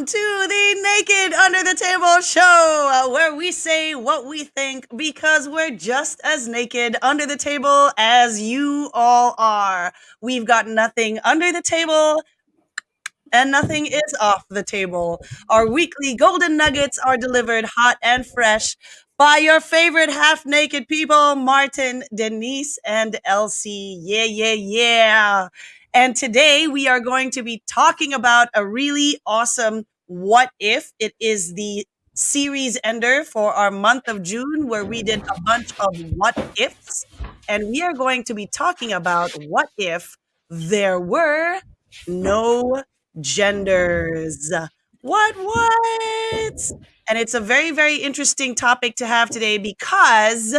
welcome to the Naked Under the Table show, where we say what we think because we're just as naked under the table as you all are. We've got nothing under the table and nothing is off the table. Our weekly golden nuggets are delivered hot and fresh by your favorite half naked people, Martin, Denise, and Elsie. Yeah, yeah, yeah. And today we are going to be talking about a really awesome what if. It is the series ender for our month of June, where we did a bunch of what ifs. And we are going to be talking about what if there were no genders. What? And it's a very, very interesting topic to have today because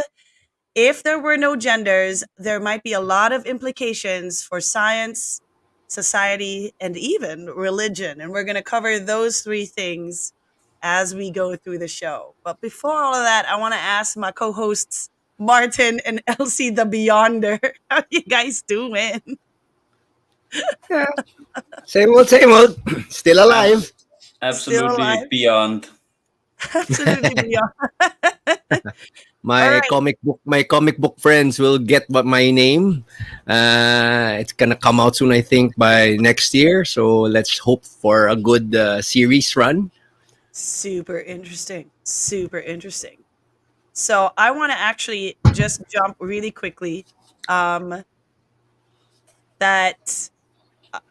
if there were no genders, there might be a lot of implications for science, society, and even religion. And we're going to cover those three things as we go through the show. But before all of that, I want to ask my co hosts, Martin and Elsie the Beyonder, how you guys doing? Yeah. Same old, same old. Still alive. Still Absolutely alive? beyond. Absolutely beyond. All My right. comic book friends will get what my name. It's gonna come out soon, I think, by next year. So let's hope for a good series run. Super interesting. Super interesting. So I want to actually just jump really quickly. Um, that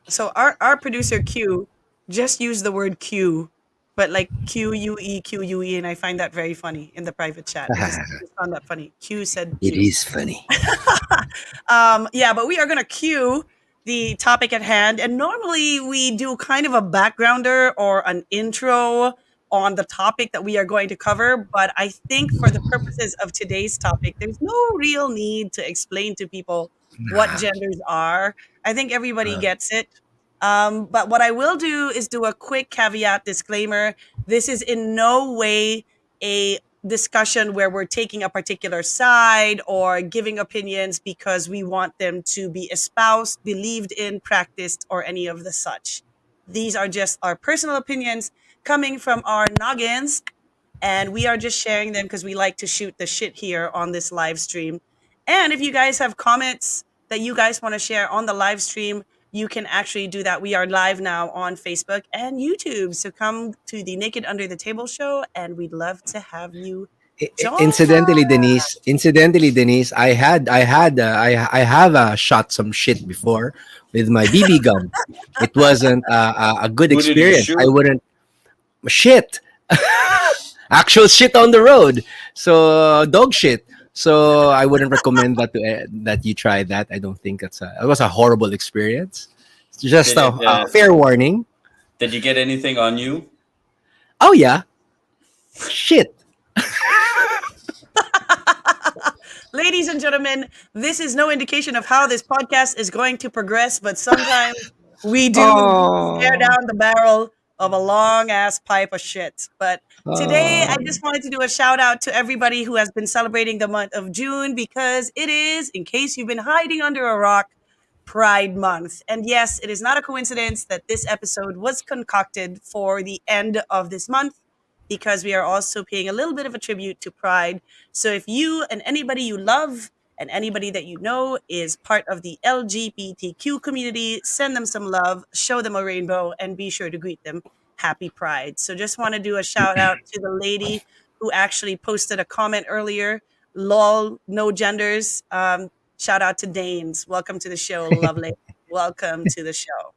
so our producer Q just used the word Q, but like QUE, and I find that very funny in the private chat. I just found that funny. Q said It Q. is funny. Yeah, but we are going to cue the topic at hand. And normally we do kind of a backgrounder or an intro on the topic that we are going to cover. But I think for the purposes of today's topic, there's no real need to explain to people what genders are. I think everybody gets it. But what I will do is do a quick caveat disclaimer. This is in no way a discussion where we're taking a particular side or giving opinions because we want them to be espoused, believed in, practiced, or any of the such. These are just our personal opinions coming from our noggins, and we are just sharing them because we like to shoot the shit here on this live stream. And if you guys have comments that you guys want to share on the live stream, you can actually do that. We are live now on Facebook and YouTube. So come to the Naked Under the Table show, and we'd love to have you join Incidentally, us. Denise. I have shot some shit before with my BB gun. It wasn't a good Who did you experience. I shoot? wouldn't shit. Actual shit on the road. So dog shit. So I wouldn't recommend that you try that. I don't think it was a horrible experience. It's just Did it? a fair warning. Did you get anything on you? Oh yeah, shit. Ladies and gentlemen, this is no indication of how this podcast is going to progress, but sometimes we do stare Oh, down the barrel of a long ass pipe of shit. But today, I oh. just wanted to do a shout out to everybody who has been celebrating the month of June because it is, in case you've been hiding under a rock, Pride Month. And yes, it is not a coincidence that this episode was concocted for the end of this month because we are also paying a little bit of a tribute to Pride. So if you and anybody you love and anybody that you know is part of the LGBTQ community, send them some love, show them a rainbow, and be sure to greet them happy Pride. So just want to do a shout out to the lady who actually posted a comment earlier. Lol, no genders. Shout out to Danes. Welcome to the show, lovely. Welcome to the show.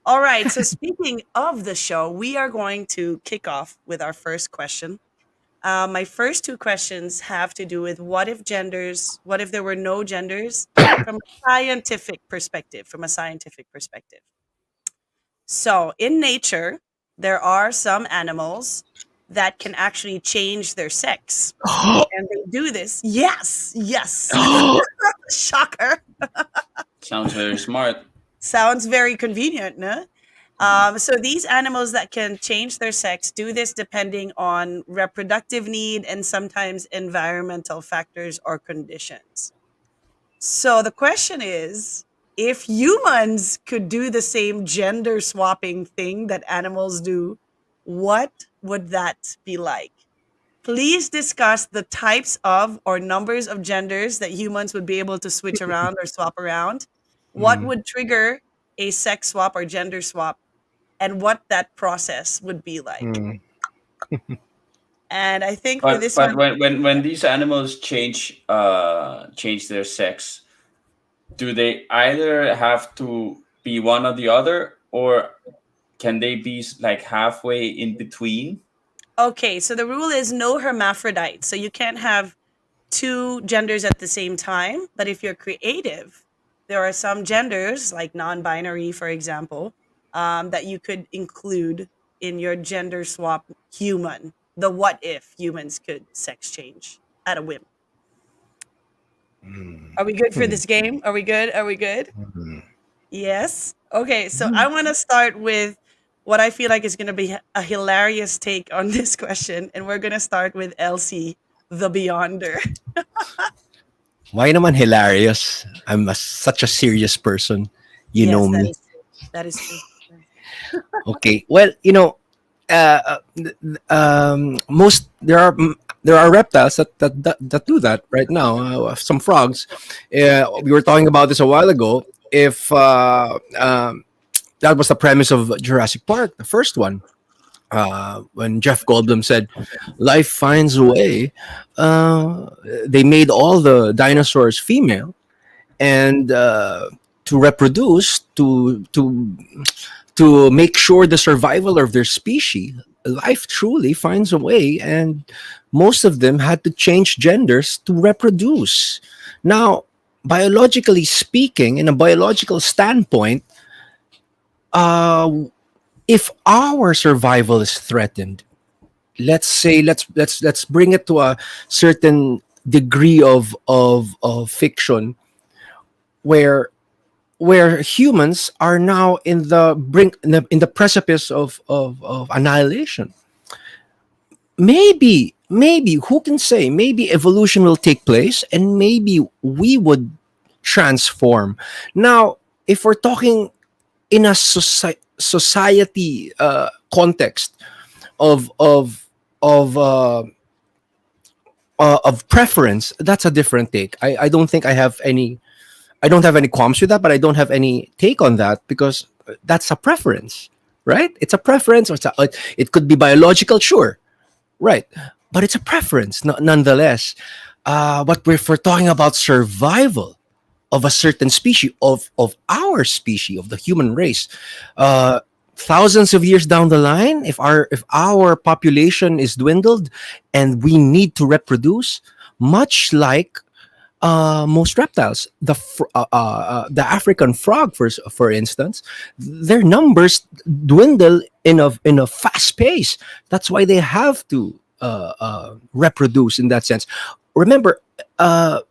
All right. So speaking of the show, we are going to kick off with our first question. My first two questions have to do with what if there were no genders from a scientific perspective, So in nature, there are some animals that can actually change their sex. And they do this. Yes. Shocker. Sounds very smart. Sounds very convenient, no? So these animals that can change their sex do this depending on reproductive need and sometimes environmental factors or conditions. So the question is, if humans could do the same gender swapping thing that animals do, what would that be like? Please discuss the types of or numbers of genders that humans would be able to switch around or swap around. What Mm, would trigger a sex swap or gender swap, and what that process would be like. mm, And I think for But this but one, when these animals change their sex, do they either have to be one or the other, or can they be like halfway in between? okay, so the rule is no hermaphrodite. So you can't have two genders at the same time. But if you're creative, there are some genders, like non binary, for example, that you could include in your gender swap human. The what if humans could sex change at a whim. mm, Are we good for hmm, this game? Are we good? Are we good? mm. Yes. Okay, so I Mm. want to start with what I feel like is going to be a hilarious take on this question, and we're going to start with Elsie, the Beyonder. Why naman hilarious? Such a serious person. You know Yes, that me. is true. That is true. Okay. Well, most there are reptiles that do that right now. Some frogs. We were talking about this a while ago. If that was the premise of Jurassic Park, the first one, when Jeff Goldblum said, "Life finds a way." They made all the dinosaurs female, and to reproduce, to make sure the survival of their species, life truly finds a way, and most of them had to change genders to reproduce. Now, biologically speaking, in a biological standpoint, uh, if our survival is threatened, let's say let's bring it to a certain degree of fiction where humans are now in the brink in the precipice of annihilation. Maybe who can say, maybe evolution will take place and maybe we would transform. Now, if we're talking in a society context of preference, that's a different take. I don't think I don't have any qualms with that, but I don't have any take on that because that's a preference, right? It's a preference, or it could be biological, sure, right? But it's a preference, nonetheless. But if we're talking about survival of a certain species, of our species, of the human race, uh, thousands of years down the line, if our population is dwindled and we need to reproduce, much like most reptiles, the African frog, for instance, their numbers dwindle in a fast pace. That's why they have to reproduce in that sense. Remember, uh,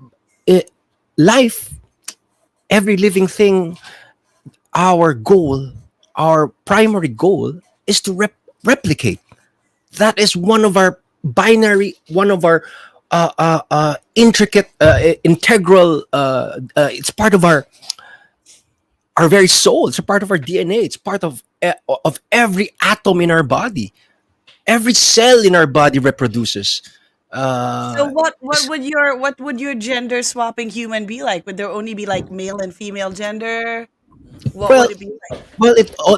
it, life, every living thing, our goal, our primary goal is to replicate. That is one of our one of our intricate, integral. It's part of our very soul. It's a part of our DNA. It's part of every atom in our body. Every cell in our body reproduces. So Uh, what would your gender swapping human be like? Would there only be like male and female gender? What well, would it be like?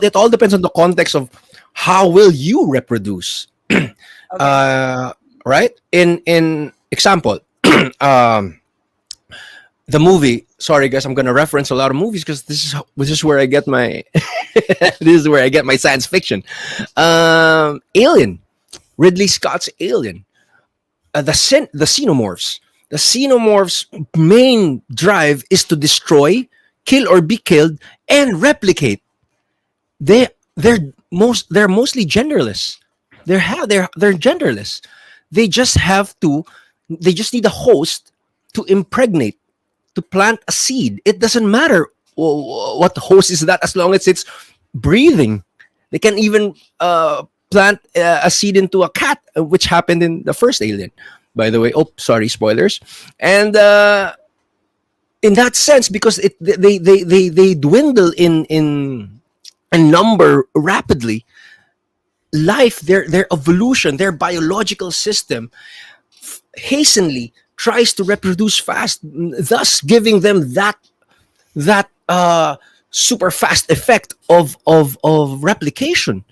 it all depends on the context of how will you reproduce. Okay. Uh, right? In example, um, the movie. Sorry, guys, I'm gonna reference a lot of movies because this is where I get my this is where I get my science fiction. Alien, Ridley Scott's Alien, the xenomorphs. The xenomorphs' main drive is to destroy, kill or be killed, and replicate. They're mostly genderless. They're genderless. They just have to. They just need a host to impregnate, to plant a seed. It doesn't matter what host is that, as long as it's breathing. They can even plant a seed into a cat, which happened in the first Alien, by the way. Oh, sorry, spoilers. And in that sense, because they dwindle in number rapidly, life, their evolution, their biological system hastenly tries to reproduce fast, thus giving them that super fast effect of replication.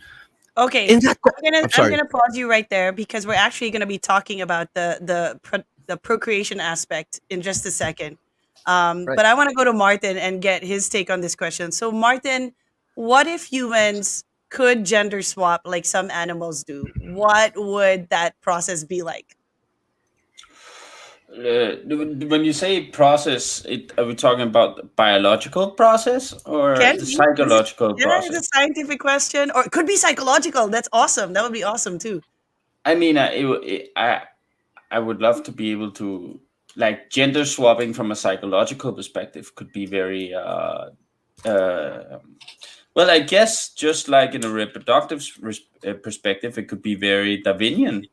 Okay, In that, I'm I'm sorry. gonna pause you right there because we're actually gonna be talking about the procreation aspect in just a second. Right. But I want to go to Martin and get his take on this question. So, Martin, what if humans could gender swap like some animals do? What would that process be like? When you say process, are we talking about the biological process or Can the be. psychological Yeah, it's process? a scientific question, or it could be psychological. That's awesome. That would be awesome too. I mean, I would love to be able to, like, gender swapping from a psychological perspective could be very uh, well, I guess just like in a reproductive perspective, it could be very Darwinian.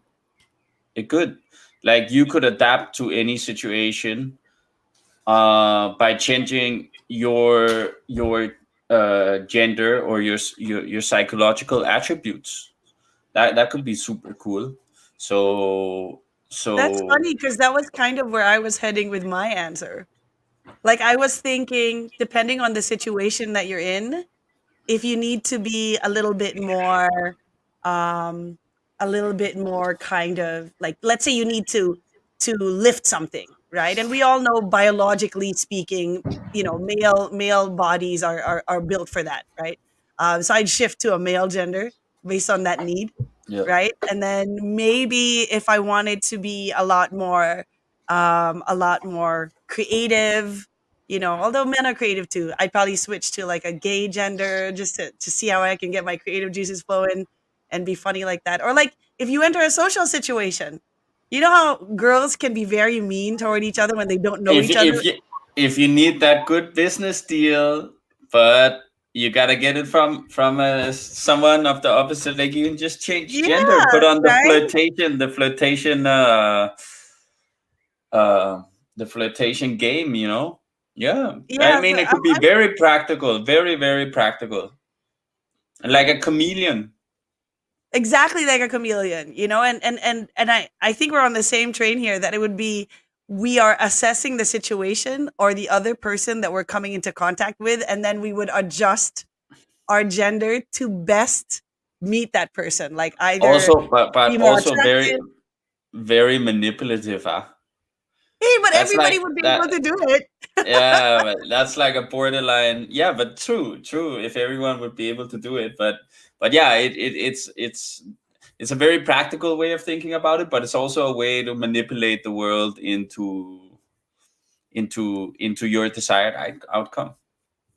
It could, like, you could adapt to any situation by changing your gender or your psychological attributes. That could be super cool. So That's so funny because that was kind of where I was heading with my answer. Like I was thinking, depending on the situation that you're in, if you need to be um, a little bit more kind of like, let's say you need to lift something, right? And we all know biologically speaking, male bodies are built for that, right? So I'd shift to a male gender based on that need, yeah. right? And then maybe if I wanted to be a lot more creative, although men are creative too, I'd probably switch to like a gay gender just to see how I can get my creative juices flowing and be funny like that. Or like if you enter a social situation, you know how girls can be very mean toward each other when they don't know if each other? if you need that good business deal, but you gotta get it from someone of the opposite, like, you can just change gender, Yeah, put on right? uh the flirtation game, yeah. I Yeah, so mean, it could be very practical, very, very practical, like a chameleon. exactly like a chameleon, and I think we're on the same train here that it would be we are assessing the situation or the other person that we're coming into contact with, and then we would adjust our gender to best meet that person, like either Also, but be more also very, attractive. very manipulative, huh? Hey, but That's everybody like would be that. able to do it. Yeah, but that's like a borderline. Yeah, but true. If everyone would be able to do it, but yeah, it's a very practical way of thinking about it, but it's also a way to manipulate the world into your desired outcome.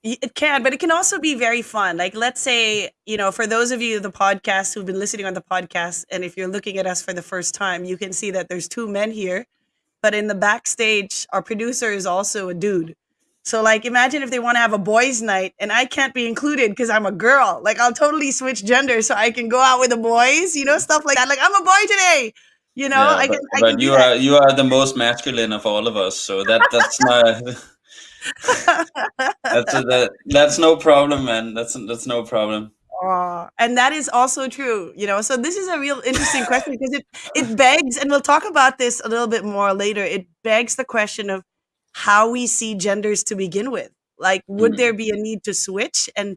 It can, but it can also be very fun. Like, let's say, for those of you, the podcast who've been listening on the podcast, and if you're looking at us for the first time, you can see that there's two men here. But in the backstage, our producer is also a dude. So, like, imagine if they want to have a boys' night and I can't be included because I'm a girl. Like, I'll totally switch gender so I can go out with the boys, stuff like that. Like, I'm a boy today. Yeah, I can but do you are the most masculine of all of us, so that's not that. that's no problem, man. That's no problem. And that is also true, So this is a real interesting question because it begs, and we'll talk about this a little bit more later. It begs the question of how we see genders to begin with. Like, would there Mhm. be a need to switch? And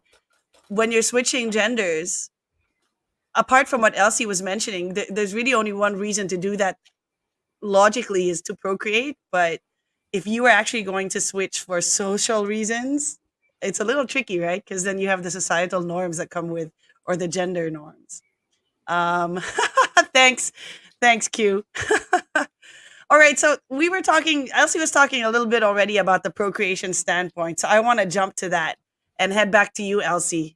when you're switching genders, apart from what Elsie was mentioning, there's really only one reason to do that logically is to procreate. But if you were actually going to switch for social reasons, it's a little tricky, right? Because then you have the societal norms that come with, or the gender norms. Um, thanks, thanks, Q. All right, so we were talking. Elsie was talking a little bit already about the procreation standpoint, so I want to jump to that and head back to you, Elsie,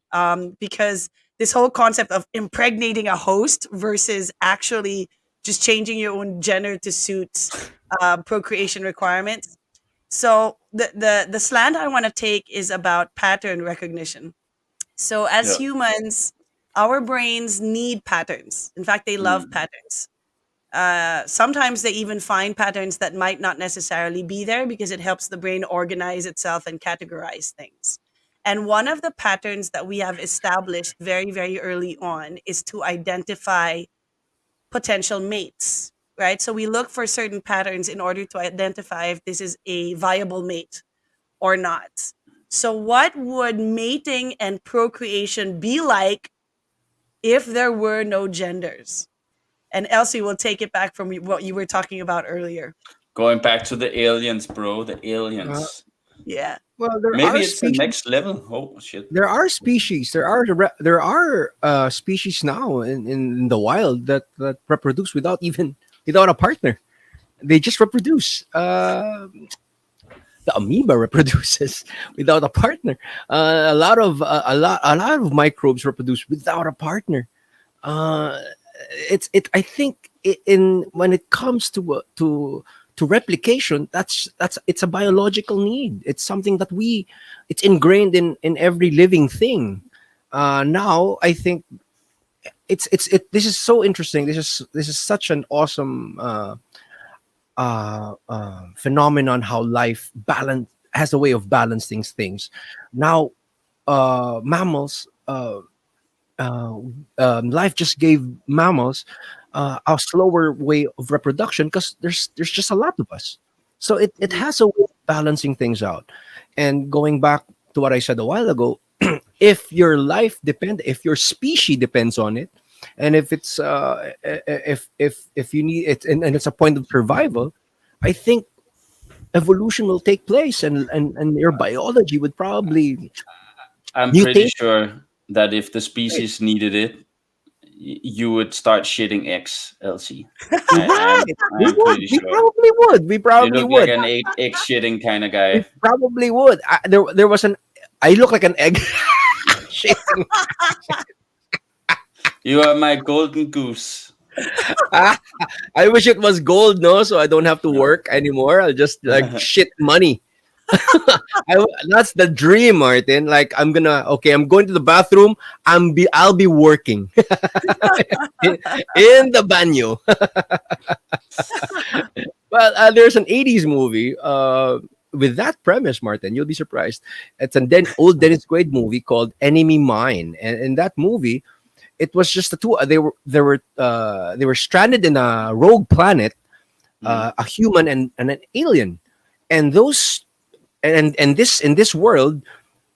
because this whole concept of impregnating a host versus actually just changing your own gender to suit procreation requirements. So the slant I want to take is about pattern recognition. So as Yeah. humans, our brains need patterns. In fact, they love Mm. patterns. Sometimes they even find patterns that might not necessarily be there because it helps the brain organize itself and categorize things. And one of the patterns that we have established very, very early on is to identify potential mates, right? So we look for certain patterns in order to identify if this is a viable mate or not. So, what would mating and procreation be like if there were no genders? And Elsie will take it back from what you were talking about earlier. Going back to the aliens, bro. The Uh, aliens. Yeah. well, Maybe it's the next level. Oh shit. there are species. There are species now in the wild that reproduce without a partner. They just reproduce. The amoeba reproduces without a partner. A lot of microbes reproduce without a partner. Uh, I think in when it comes to replication, that's it's a biological need. It's something that it's ingrained in every living thing. Now I think this is so interesting. This is such an awesome phenomenon, how life balance has a way of balancing things. Now, mammals, life just gave mammals a slower way of reproduction because there's just a lot of us. So it has a way of balancing things out. And going back to what I said a while ago, if your species depends on it, and if it's if you need it, and it's a point of survival, I think evolution will take place, and your biology would probably I'm pretty mutate. sure that if the species needed it, you would start shitting eggs, LC. I, Right. I'm We I'm would. pretty We sure. probably would. We You probably look like would. an egg shitting kind of We guy. probably would. There was an. I look like an egg. Shit. You are my golden goose. I wish it was gold, no, so I don't have to work anymore. I'll just like shit money. That's the dream, Martin. Like I'm going to the bathroom. I'll be working in the banyo. Well, there's an '80s movie with that premise, Martin. You'll be surprised. It's an old Dennis Quaid movie called Enemy Mine, and in that movie, it was just the two. They were stranded in a rogue planet, Mm. a human and an alien, and those and this in this world,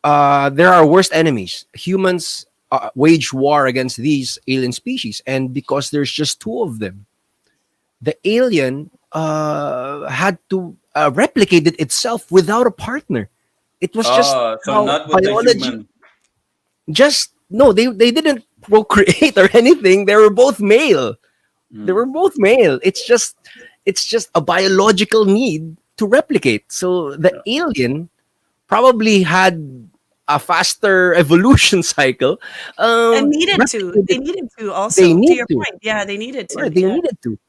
there are worst enemies. Humans wage war against these alien species, and because there's just two of them, the alien had to replicate it itself without a partner. It was just Oh, so how not with the biology. human. Just no, they didn't procreate or anything. They were both male. They Mm. were both male. It's just a biological need to replicate. So the Yeah. alien probably had a faster evolution cycle. And needed to. They Replicated. needed to They also. To need your to. point. Yeah, they needed to. Right, they Yeah. needed to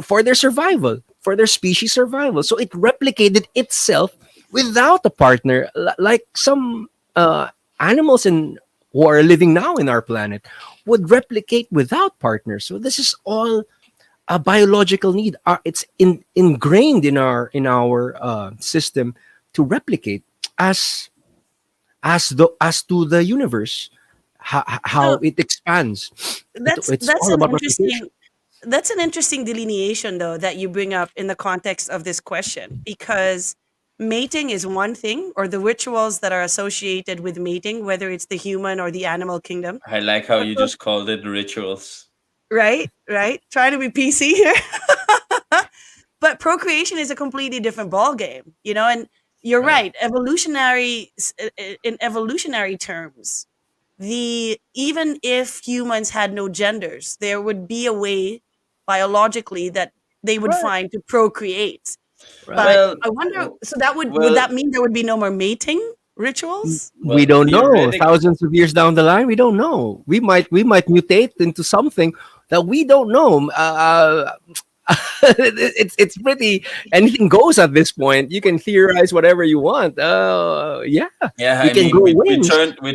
for their survival, for their species survival. So it replicated itself without a partner, like some animals who are living now in our planet would replicate without partners. So this is all a biological need. It's ingrained in our system to replicate as as to the universe, how So it expands. It's that's all an about replication. interesting delineation though that you bring up in the context of this question, because mating is one thing, or the rituals that are associated with mating, whether it's the human or the animal kingdom. I like how But you just called it rituals. right, trying to be PC here. But procreation is a completely different ball game, and you're Right. right. In evolutionary terms, the even if humans had no genders, there would be a way biologically that they would Right, find to procreate. right. But Well, I wonder, so that would well, that mean there would be no more mating rituals? We well. don't know. Theoretic. Thousands of years down the line, we don't know. We might mutate into something that we don't know. It's pretty anything goes at this point. You can theorize whatever you want. Yeah, Yeah, we I can mean, grow we wings.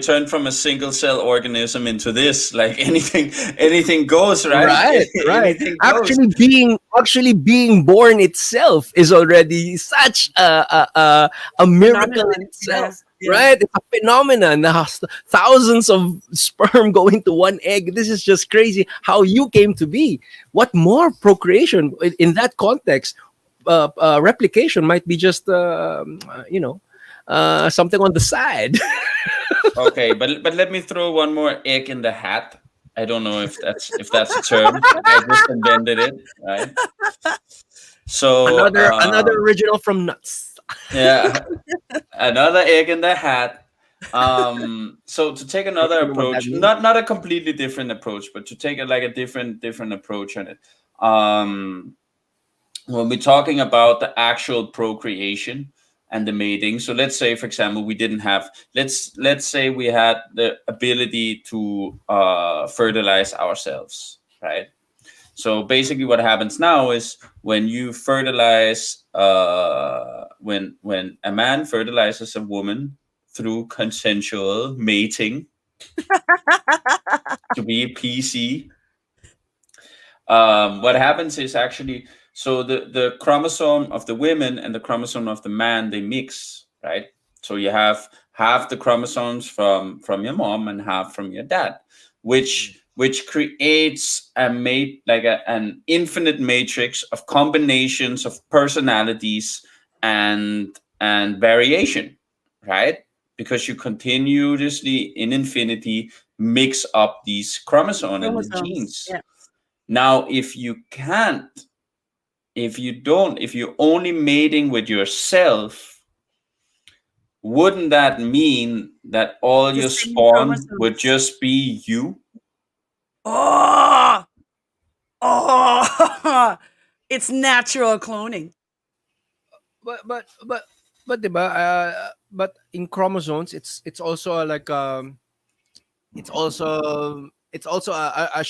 turned from a single cell organism into this. Like anything goes, right? Right, right. Anything goes. Actually being born itself is already such a miracle in Phenomenon. Yeah. itself. Yeah. right? It's a phenomenon. Thousands of sperm go into one egg. This is just crazy how you came to be. What more procreation in that context? Replication might be just, something on the side. Okay, but let me throw one more egg in the hat. I don't know if that's a term. I just invented it, right? So Another original from Nuts. yeah, another egg in the hat. So to take I another don't know what that approach, means. not a completely different approach, but to take it like a different approach on it. Um, when we're talking about the actual procreation and the mating, so let's say, for example, we didn't have, let's say we had the ability to fertilize ourselves, right? So basically what happens now is when you fertilize, when a man fertilizes a woman through consensual mating, to be PC, what happens is actually, so the chromosome of the women and the chromosome of the man, they mix, right? So you have half the chromosomes from your mom and half from your dad, which creates a mate, like an infinite matrix of combinations of personalities and variation, right? Because you continuously in infinity mix up these chromosomes and the Chromosomes. genes. Yeah. Now, if you can't, if you don't, if you're only mating with yourself, wouldn't that mean that all The your same spawn would chromosomes. just be you? Oh, oh, it's natural cloning. But but but diba, but in chromosomes, it's also like, it's also it's also a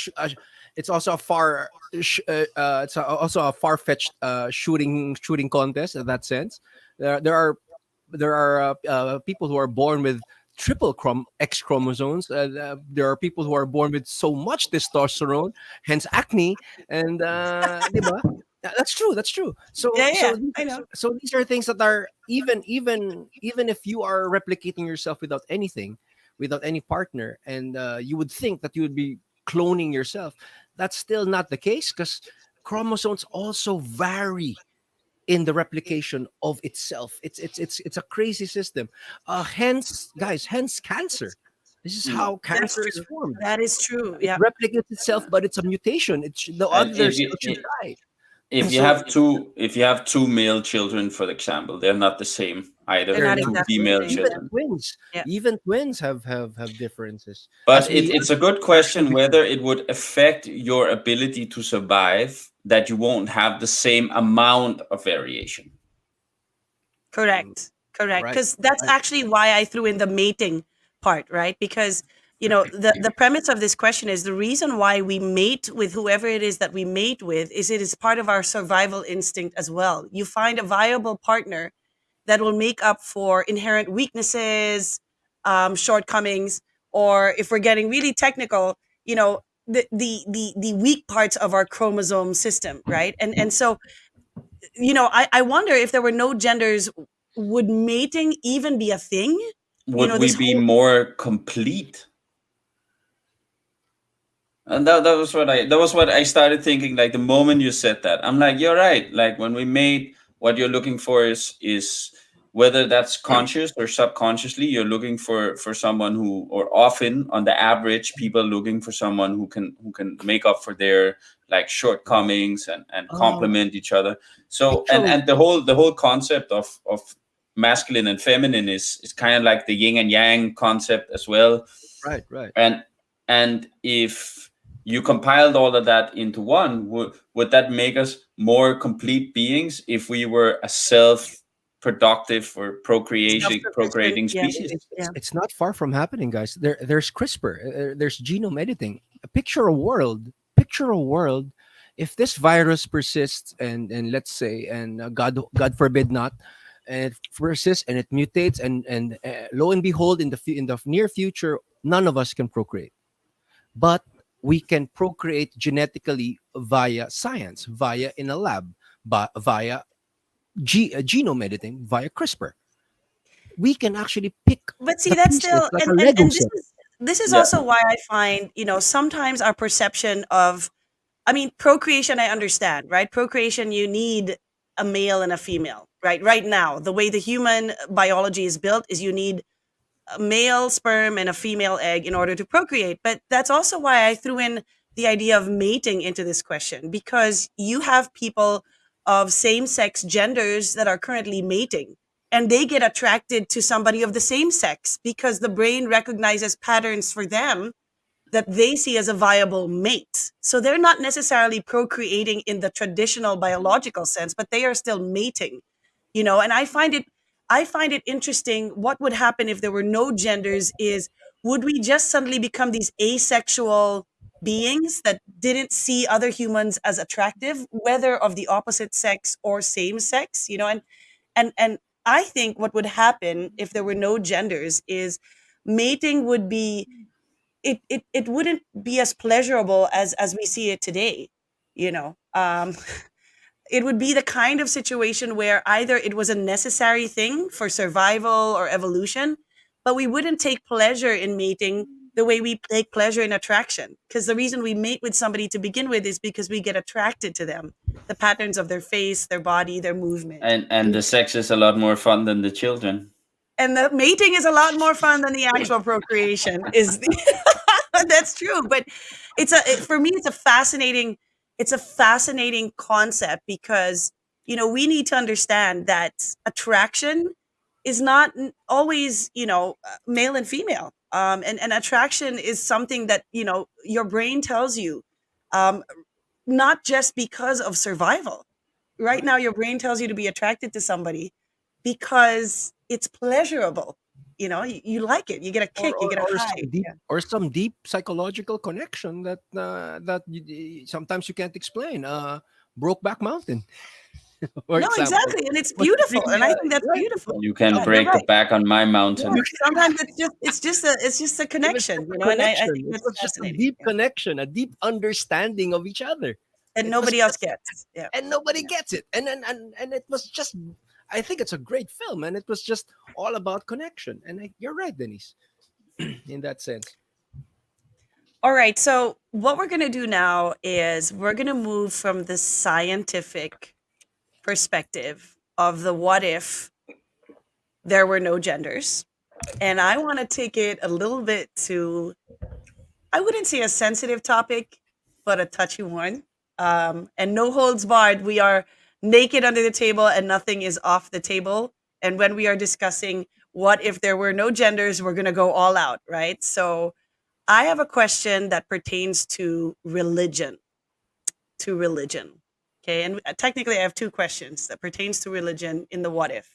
also a far fetched shooting contest in that sense. There are people who are born with triple X chromosomes. There are people who are born with so much testosterone, hence acne, and diba? That's true. That's true. Yeah, yeah, I know. So these are things that are, even if you are replicating yourself without anything, without any partner, and you would think that you would be cloning yourself. That's still not the case, because chromosomes also vary in the replication of itself. It's a crazy system. Hence, guys, hence cancer. This is Mm. how That's cancer is true. formed. That is true. It Yeah. replicates itself, but it's a mutation. The And other cell should die. if you So have two, if you have two male children, for example, they're not the same They're either. they're not not Two the exactly same. the female same. Even Yeah. children. twins, Yeah. have differences. But As we it's a good actually question become. whether it would affect your ability to survive, that you won't have the same amount of variation. Mm, Correct. Correct. right, Because that's right. actually why I threw in the mating part, right? Because, the premise of this question is the reason why we mate with whoever it is that we mate with is it is part of our survival instinct as well. You find a viable partner that will make up for inherent weaknesses, shortcomings, or if we're getting really technical, the weak parts of our chromosome system, right? And so, I wonder if there were no genders, would mating even be a thing? Would we This be whole more complete? And that was what I started thinking. Like the moment you said that, I'm like, you're right. Like when we made, what you're looking for is whether that's conscious or subconsciously, you're looking for someone who, or often on the average, people looking for someone who can make up for their like shortcomings and oh, complement each other. So picture and the whole concept of masculine and feminine is kind of like the yin and yang concept as well. Right, right. And and if you compiled all of that into one, would that make us more complete beings if we were a self-productive or self-sufficient. procreating Yeah, species? yeah. It's not far from happening, guys. There's CRISPR. There's genome editing. Picture a world. Picture a world. If this virus persists, and let's say, and God forbid not, and it persists and it mutates, and lo and behold, in the near future, none of us can procreate, but we can procreate genetically via science, via in a lab, via genome editing, via CRISPR. we can actually pick But see, the that's pieces still, like a and Lego this set. is Yeah, also why I find, sometimes our perception of, I mean, procreation, I understand, right? Procreation, you need a male and a female, right? Right now, the way the human biology is built is you need a male sperm and a female egg in order to procreate. But that's also why I threw in the idea of mating into this question, because you have people of same sex genders that are currently mating, and they get attracted to somebody of the same sex because the brain recognizes patterns for them that they see as a viable mate. So they're not necessarily procreating in the traditional biological sense, but they are still mating, and I find it interesting. What would happen if there were no genders is, would we just suddenly become these asexual beings that didn't see other humans as attractive, whether of the opposite sex or same sex, and I think what would happen if there were no genders is mating would be, it wouldn't be as pleasurable as we see it today, you know. It would be the kind of situation where either it was a necessary thing for survival or evolution, but we wouldn't take pleasure in mating the way we take pleasure in attraction. Because the reason we mate with somebody to begin with is because we get attracted to them, the patterns of their face, their body, their movement. and the sex is a lot more fun than the children. And the mating is a lot more fun than the actual procreation is that's true, but for me it's a fascinating concept, because we need to understand that attraction is not always male and female, and attraction is something that your brain tells you, um, not just because of survival. Right now your brain tells you to be attracted to somebody because it's pleasurable. You like it, you get a or, kick, you or, get a or high. some deep Yeah. or some deep psychological connection that sometimes you can't explain. Brokeback Mountain, for No, example, exactly, and it's was beautiful, really and I think that's right. beautiful. You can Yeah, you're break the right. back on my Yeah, mountain. sometimes it's just a It was just connection, a and I connection. think It that's was just a fascinating. deep Yeah. connection, a deep understanding of each other. And It was nobody else just, gets. Yeah. and nobody Yeah. gets it. And it was just, I think it's a great film, and it was just all about connection. And you're right, Denise, in that sense. All right, so what we're going to do now is we're going to move from the scientific perspective of the what if there were no genders, and I want to take it a little bit to, I wouldn't say a sensitive topic, but a touchy one. And no holds barred. We are naked under the table and nothing is off the table. And when we are discussing what if there were no genders, we're going to go all out, right? So I have a question that pertains to religion. To religion. Okay. And technically, I have two questions that pertains to religion in the what if.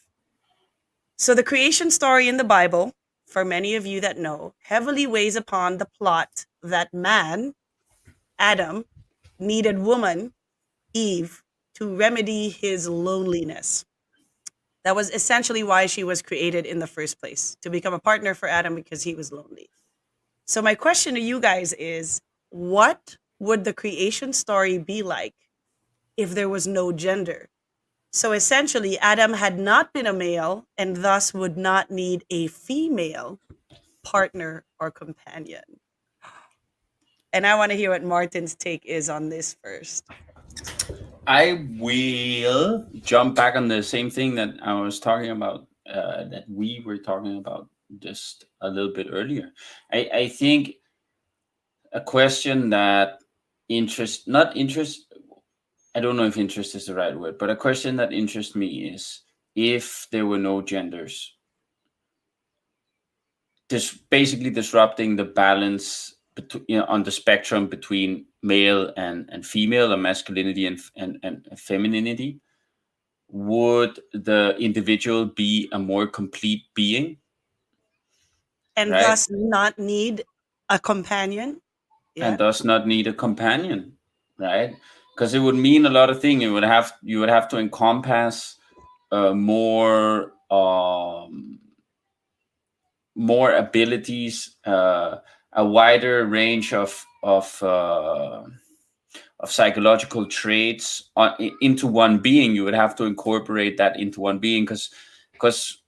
So the creation story in the Bible, for many of you that know, heavily weighs upon the plot that man, Adam, needed woman, Eve, to remedy his loneliness. That was essentially why she was created in the first place, to become a partner for Adam because he was lonely. So my question to you guys is, what would the creation story be like if there was no gender? So essentially, Adam had not been a male and thus would not need a female partner or companion. And I want to hear what Martin's take is on this first. I will jump back on the same thing that I was talking about, that we were talking about just a little bit earlier. I think a question that not interest, I don't know if interest is the right word, but a question that interests me is, if there were no genders, this basically disrupting the balance on the spectrum between male and female, or masculinity and femininity, would the individual be a more complete being, And right? thus not need a companion. And Yeah. does not need a companion, right? Because it would mean a lot of things. You would have to encompass more abilities, a wider range of psychological traits into one being. You would have to incorporate that into one being, because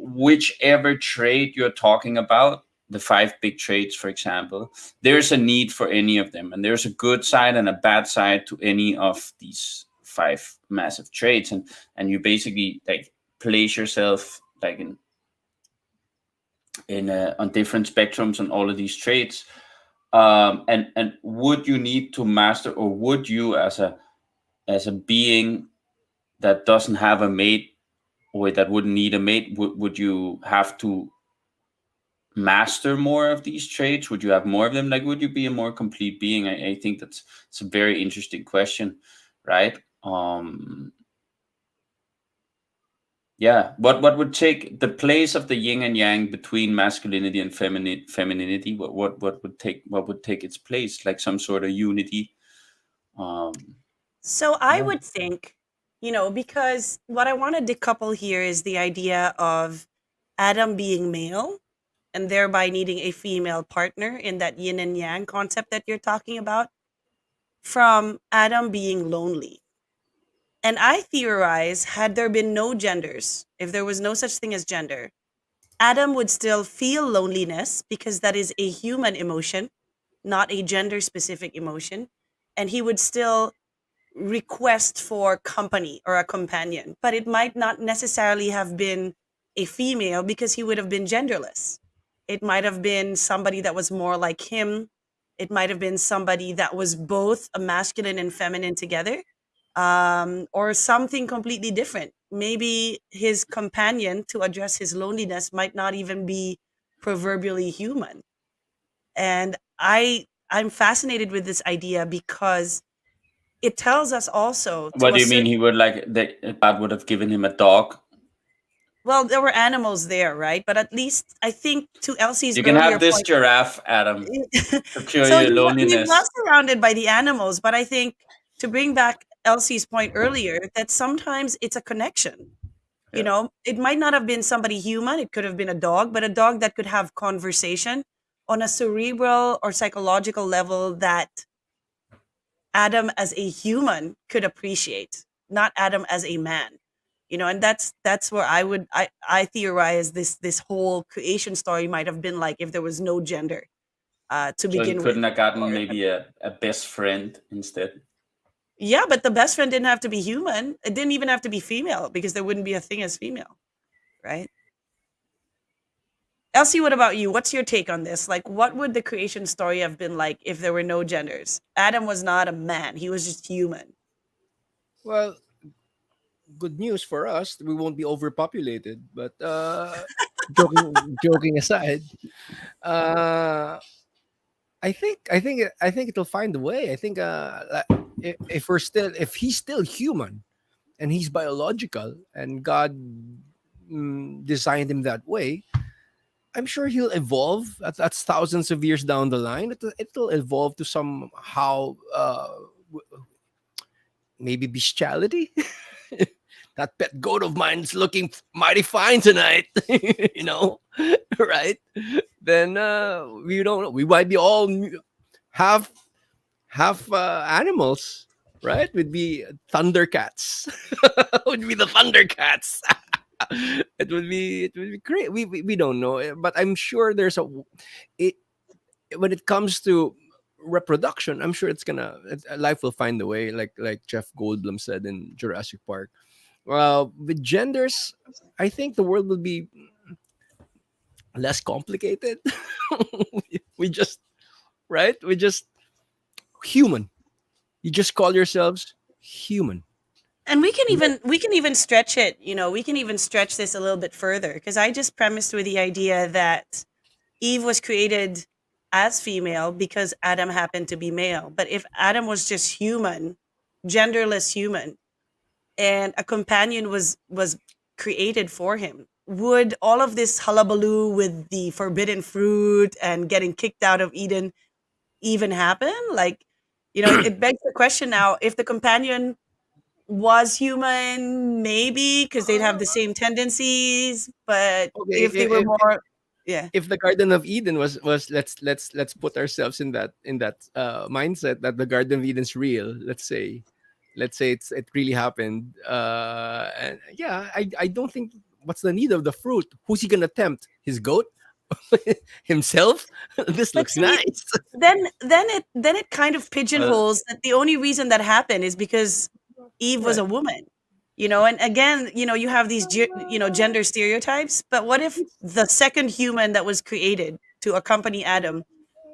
whichever trait you're talking about, the five big traits, for example, there's a need for any of them, and there's a good side and a bad side to any of these five massive traits, and you basically like place yourself like in on different spectrums on all of these traits. And would you need to master, or would you as a being that doesn't have a mate, or that wouldn't need a mate, would you have to master more of these traits? Would you have more of them? Like, would you be a more complete being? I think that's it's a very interesting question, right? Yeah, what would take the place of the yin and yang between masculinity and femininity? What would take its place? Like some sort of unity. Um, So I yeah. would think, because what I want to decouple here is the idea of Adam being male and thereby needing a female partner in that yin and yang concept that you're talking about, from Adam being lonely. And I theorize, had there been no genders, if there was no such thing as gender, Adam would still feel loneliness because that is a human emotion, not a gender specific emotion. And he would still request for company or a companion, but it might not necessarily have been a female because he would have been genderless. It might have been somebody that was more like him. It might have been somebody that was both a masculine and feminine together, or something completely different. Maybe his companion to address his loneliness might not even be proverbially human. And I'm fascinated with this idea because it tells us also to What a do you mean? certain He would like that? God would have given him a dog. well, there were animals there, right? But at least I think to Elsie's You can earlier have this point, giraffe, Adam, to cure so your he was loneliness. surrounded by the animals, but I think to bring back Elsie's point earlier, that sometimes it's a connection. Yeah. It might not have been somebody human, it could have been a dog, but a dog that could have conversation on a cerebral or psychological level that Adam as a human could appreciate, not Adam as a man. And that's where I theorize this whole creation story might have been like if there was no gender to So he begin with. couldn't have gotten Or maybe a best friend instead. yeah, but the best friend didn't have to be human. It didn't even have to be female because there wouldn't be a thing as female, right? Elsie, what about you? What's your take on this? Like, what would the creation story have been like if there were no genders? Adam was not a man; he was just human. Well, good news for us, we won't be overpopulated. But joking aside, uh, I think it'll find a way. I think if he's still human and he's biological and God designed him that way, I'm sure he'll evolve. That's thousands of years down the line. It'll evolve to somehow maybe bestiality. That pet goat of mine's looking mighty fine tonight. you know, right? Then we don't know. We might be all half animals, right? Would be Thundercats. Would be the Thundercats. It would be great. We don't know, but I'm sure there's it when it comes to reproduction. I'm sure life will find a way, like Jeff Goldblum said in Jurassic Park. Well, with genders, I think the world will be less complicated. we just right, we just human. You just call yourselves human. And we can even stretch it, we can even stretch this a little bit further because I just premised with the idea that Eve was created as female because Adam happened to be male. But if Adam was just human, genderless human, and a companion was created for him, would all of this hullabaloo with the forbidden fruit and getting kicked out of Eden even happen? Like, it begs the question now, if the companion was human, maybe because they'd have the same tendencies, but Okay, if they were more, yeah. if the Garden of Eden was let's put ourselves in that mindset that the Garden of Eden's real. Let's say it really happened. And yeah, I don't think what's the need of the fruit? Who's he gonna tempt? His goat? Himself? This But looks see, nice. then it kind of Uh, pigeonholes that the only reason that happened is because Eve was Right. a woman. And again, you have these gender stereotypes, but what if the second human that was created to accompany Adam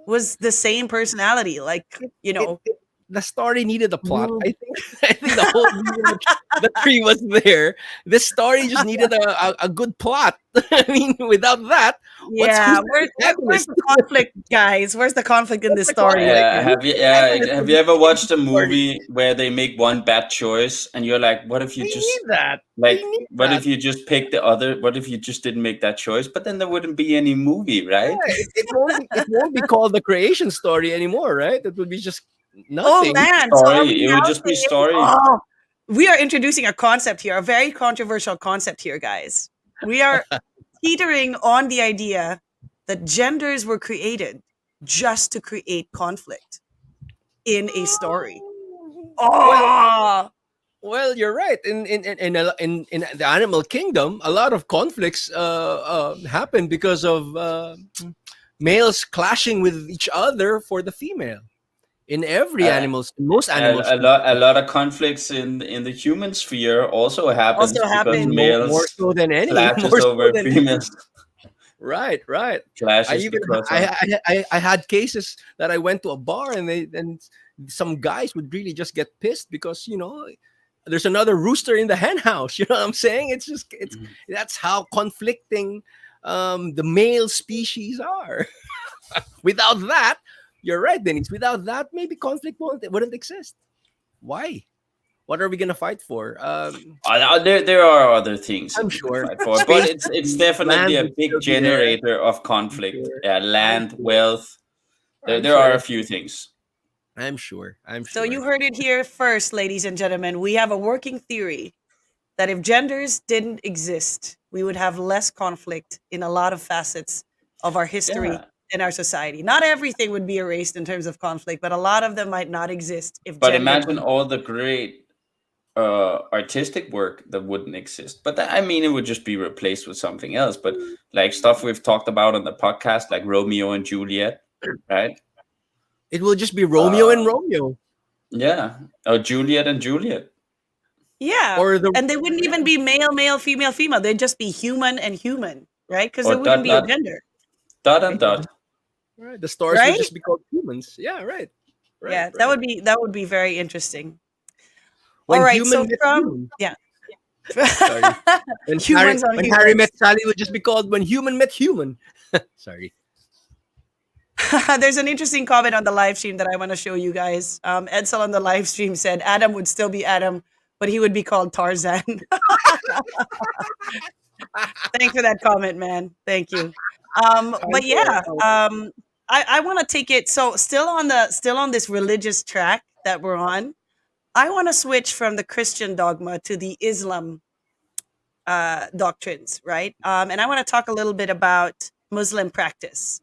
was the same personality, like, it, you it, know, it the story needed a plot. moved. I think I think the whole reason the tree was there. This story just needed a good plot. I mean, without that, who's Yeah, the where's protagonist? the conflict, guys? Where's the conflict in What's this the story? conflict? yeah, Who's the protagonist have of you this ever watched a story? movie where they make one bad choice and you're like, what if you They need just that. They like need what that. if you just picked the other, what if you just didn't make that choice? But then there wouldn't be any movie, right? Yeah, it won't be called the creation story anymore, right? It would be just Oh nothing. man, so are we Story. It now would just be saying, story. oh, we are introducing a concept here, a very controversial concept here, guys. We are teetering on the idea that genders were created just to create conflict in a story. Well, Oh, well, you're right. In the animal kingdom, a lot of conflicts happen because of males clashing with each other for the female. Uh, In most animal a species, lot of conflicts in the human sphere also happens also because happened. more males so than any, clashes more so over than any. females. Right, right. I Clashes even because of I had cases that I went to a bar and some guys would really just get pissed because there's another rooster in the hen house. You know what I'm saying? It's that's how conflicting the male species are. Without that, you're right, Denise. Without that, maybe conflict wouldn't exist. Why? What are we gonna fight for? there are other things that I'm we could sure fight for, but space, it's land definitely a would big still be there. generator of I'm conflict. sure. Yeah, I'm land, sure. wealth. I'm There are sure. a few things. I'm sure. I'm So you sure. heard it here first, ladies and gentlemen. We have a working theory that if genders didn't exist, we would have less conflict in a lot of facets of our history Yeah, and our society. Not everything would be erased in terms of conflict, but a lot of them might not exist if but gender imagine didn't. all the great artistic work that wouldn't exist. But I mean, it would just be replaced with something else. But like stuff we've talked about on the podcast, like Romeo and Juliet, right? It will just be Romeo and Uh, Romeo, yeah, or Juliet and Juliet, Yeah. or the And they wouldn't yeah, even be male, male, female, female. They'd just be human and human, right? Because or there wouldn't dot be a dot gender, dot and dot. right. The stars would right? just be called humans. Yeah, right, right, Yeah, that right. would be that would be very interesting. All When right, so human met from human. yeah. Sorry. Humans on When Harry humans. met Sally would just be called when human met human. Sorry. There's an interesting comment on the live stream that I want to show you guys. Edsel on the live stream said Adam would still be Adam, but he would be called Tarzan. Thanks for that comment, man. Thank you. I But know. yeah, I want to take it. So still on this religious track that we're on. I want to switch from the Christian dogma to the Islam doctrines, right? And I want to talk a little bit about Muslim practice.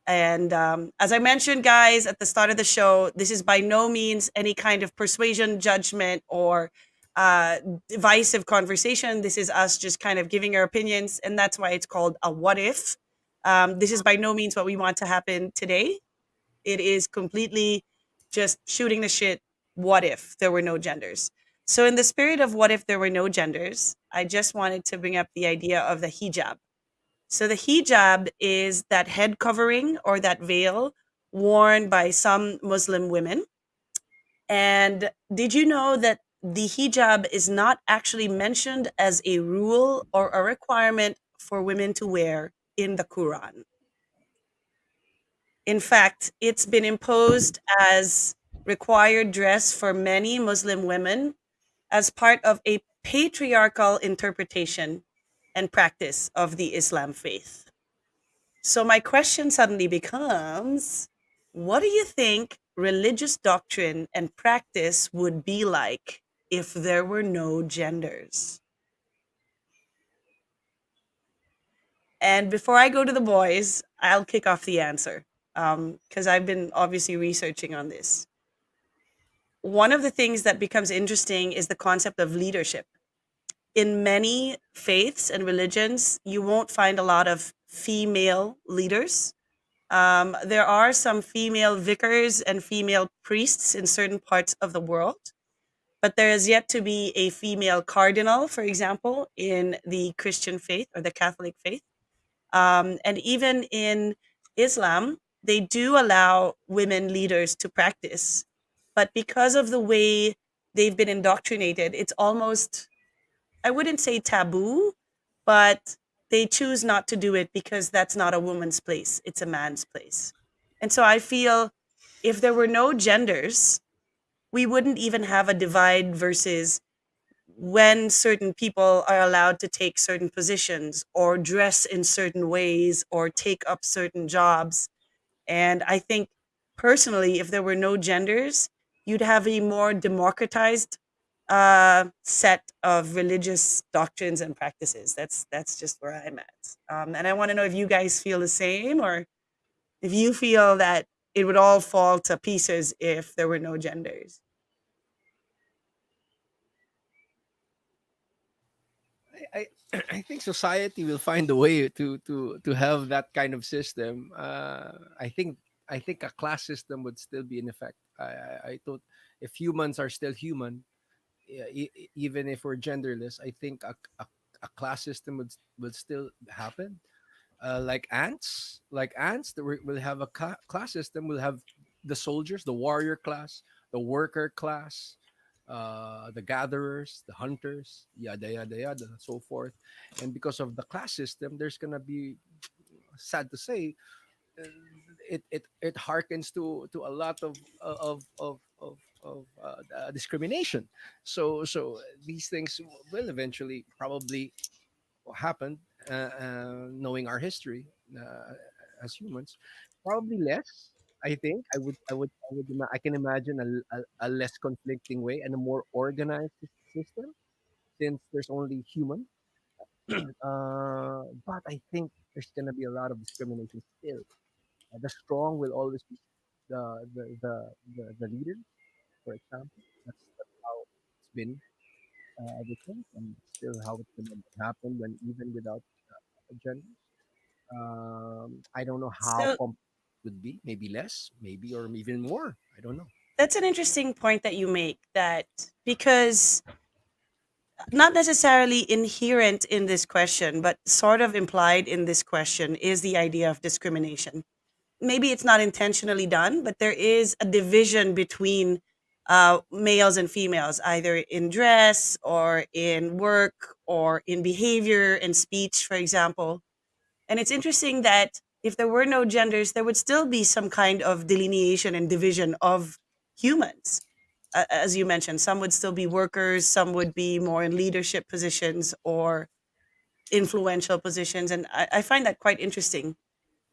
And as I mentioned, guys, at the start of the show, this is by no means any kind of persuasion, judgment, or uh, divisive conversation. This is us just kind of giving our opinions, and that's why it's called a what if. This is by no means what we want to happen today. It is completely just shooting the shit. What if there were no genders? So, in the spirit of what if there were no genders, I just wanted to bring up the idea of the hijab. So, the hijab is that head covering or that veil worn by some Muslim women. And did you know that the hijab is not actually mentioned as a rule or a requirement for women to wear in the Quran? In fact, it's been imposed as required dress for many Muslim women as part of a patriarchal interpretation and practice of the Islam faith. So, my question suddenly becomes, what do you think religious doctrine and practice would be like if there were no genders? And before I go to the boys, I'll kick off the answer because I've been obviously researching on this. One of the things that becomes interesting is the concept of leadership. in many faiths and religions, you won't find a lot of female leaders. There are some female vicars and female priests in certain parts of the world, but there is yet to be a female cardinal, for example, in the Christian faith or the Catholic faith. And even in Islam, they do allow women leaders to practice. But because of the way they've been indoctrinated, it's almost, I wouldn't say taboo, but they choose not to do it because that's not a woman's place, it's a man's place. And so I feel if there were no genders, we wouldn't even have a divide versus when certain people are allowed to take certain positions or dress in certain ways or take up certain jobs. And I think personally, if there were no genders, you'd have a more democratized set of religious doctrines and practices. That's just where I'm at. And I want to know if you guys feel the same, or if you feel that it would all fall to pieces if there were no genders. I I think society will find a way to have that kind of system. I think a class system would still be in effect. I thought if humans are still human, yeah, even if we're genderless, I think a class system would still happen. Like ants, that will have a class system. We'll have the soldiers, the warrior class, the worker class, the gatherers, the hunters, yada yada yada, and so forth. And because of the class system, there's gonna be, sad to say, uh, it harkens to a lot of discrimination. So these things will eventually probably happen, knowing our history, as humans. Probably less. I think I can imagine a less conflicting way and a more organized system, since there's only human. But I think there's gonna be a lot of discrimination still. The strong will always be the leader, for example. That's how it's been, ever since, and still how it's gonna happen when even without gender. I don't know how So complex it would be. Maybe less, maybe, or even more. I don't know. that's an interesting point that you make, that because not necessarily inherent in this question, but sort of implied in this question is the idea of discrimination. Maybe it's not intentionally done, but there is a division between males and females, either in dress or in work or in behavior and speech, for example. And it's interesting that if there were no genders, there would still be some kind of delineation and division of humans. As you mentioned, some would still be workers, some would be more in leadership positions or influential positions. And I find that quite interesting,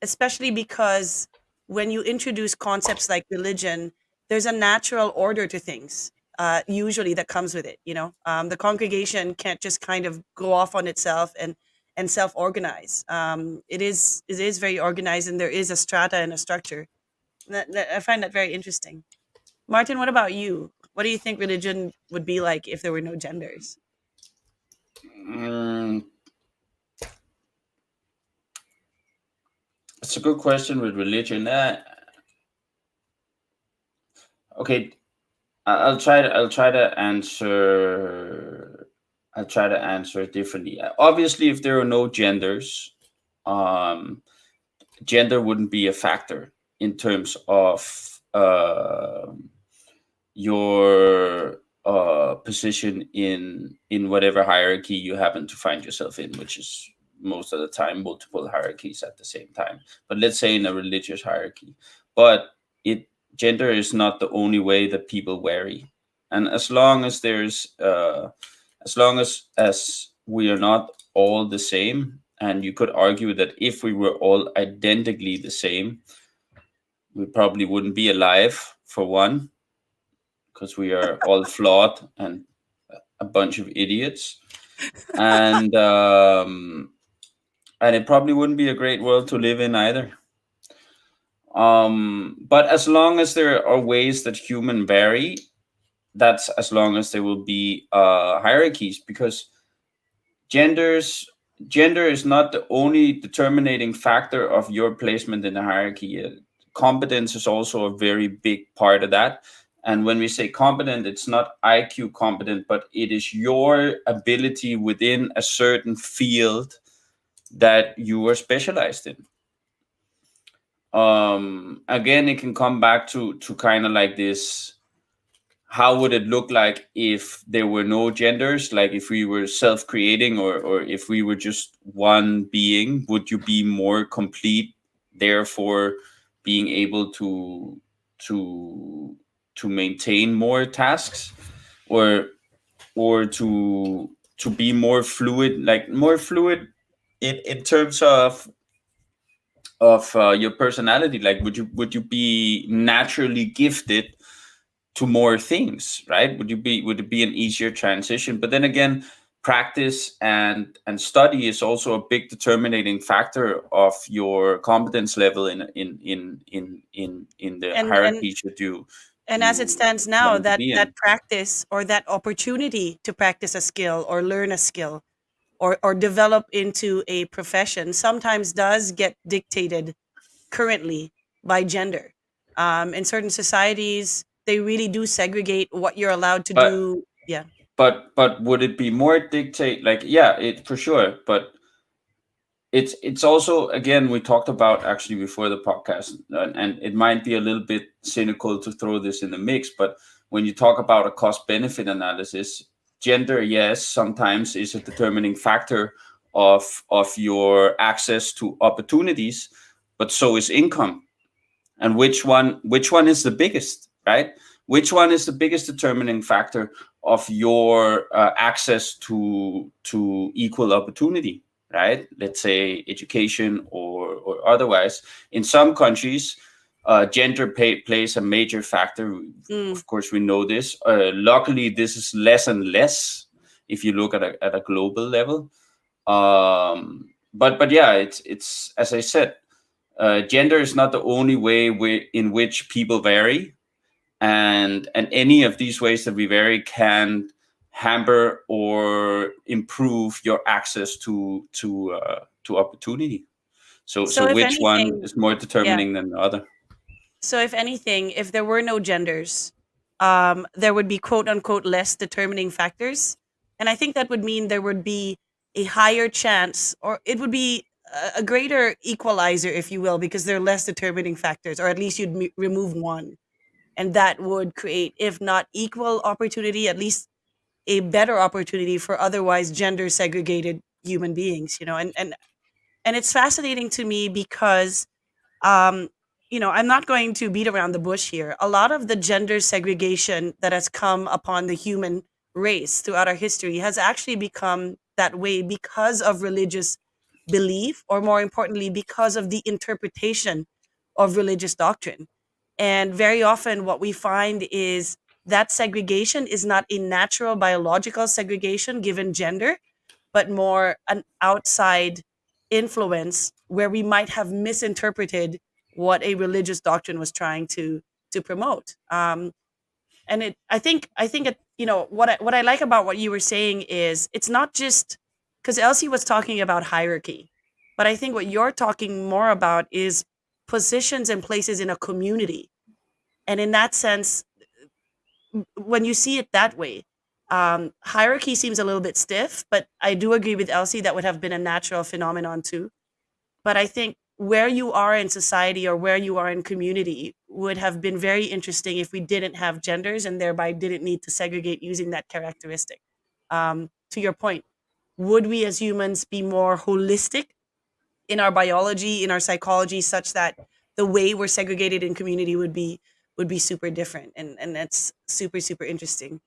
especially because when you introduce concepts like religion, there's a natural order to things. Usually that comes with it. The congregation can't just kind of go off on itself and self organize. It is very organized, and there is a strata and a structure. I find that very interesting. Martin, what about you? What do you think religion would be like if there were no genders? Mm, it's a good question with religion. Okay, I'll try to answer. I'll try to answer it differently. Obviously, if there are no genders, um, gender wouldn't be a factor in terms of your position in whatever hierarchy you happen to find yourself in, which is most of the time multiple hierarchies at the same time. But let's say in a religious hierarchy, but it gender is not the only way that people vary, and as long as we are not all the same, and you could argue that if we were all identically the same, we probably wouldn't be alive for one, because we are all flawed and a bunch of idiots, and and it probably wouldn't be a great world to live in either. But as long as there are ways that human vary, that's as long as there will be hierarchies, because genders gender is not the only determining factor of your placement in the hierarchy. Competence is also a very big part of that. And when we say competent, it's not IQ competent, but it is your ability within a certain field that you are specialized in. Again, it can come back to kind of like this: how would it look like if there were no genders, like if we were self-creating, or if we were just one being? Would you be more complete, therefore being able to to maintain more tasks, or to be more fluid, like more fluid in terms of your personality? Like, would you be naturally gifted to more things, right? Would it be an easier transition? But then again, practice and study is also a big determining factor of your competence level in the And hierarchy should you and as it you stands now, want to that be in. that practice or that opportunity to practice a skill or learn a skill or develop into a profession sometimes does get dictated currently by gender. In certain societies, they really do segregate what you're allowed to But do. Yeah. but would it be more dictate, like, yeah, it for sure, but it's also, again, we talked about actually before the podcast, and it might be a little bit cynical to throw this in the mix, but when you talk about a cost benefit analysis, gender, yes, sometimes is a determining factor of your access to opportunities, but so is income. And which one is the biggest, right? Which one is the biggest determining factor of your access to equal opportunity, right? Let's say education or otherwise. In some countries, gender plays a major factor. Mm. Of course, we know this. Luckily, this is less and less if you look at a global level. But yeah, it's as I said, gender is not the only way in which people vary, and any of these ways that we vary can hamper or improve your access to opportunity. So So if which one anything, is more yeah. determining than the other? So if anything, if there were no genders, there would be quote unquote less determining factors, and I think that would mean there would be a higher chance, or it would be a greater equalizer, if you will, because there are less determining factors, or at least you'd remove one, and that would create, if not equal opportunity, at least a better opportunity for otherwise gender segregated human beings. And it's fascinating to me because um, I'm not going to beat around the bush here. A lot of the gender segregation that has come upon the human race throughout our history has actually become that way because of religious belief, or more importantly, because of the interpretation of religious doctrine. And very often, what we find is that segregation is not a natural biological segregation given gender, but more an outside influence where we might have misinterpreted what a religious doctrine was trying to promote. And I think what I like about what you were saying is it's not just because Elsie was talking about hierarchy, but I think what you're talking more about is positions and places in a community. And in that sense, when you see it that way, hierarchy seems a little bit stiff, but I do agree with Elsie that would have been a natural phenomenon too. But I think where you are in society or where you are in community would have been very interesting if we didn't have genders and thereby didn't need to segregate using that characteristic. To your point, would we as humans be more holistic in our biology, in our psychology, such that the way we're segregated in community would be super different, and that's super interesting.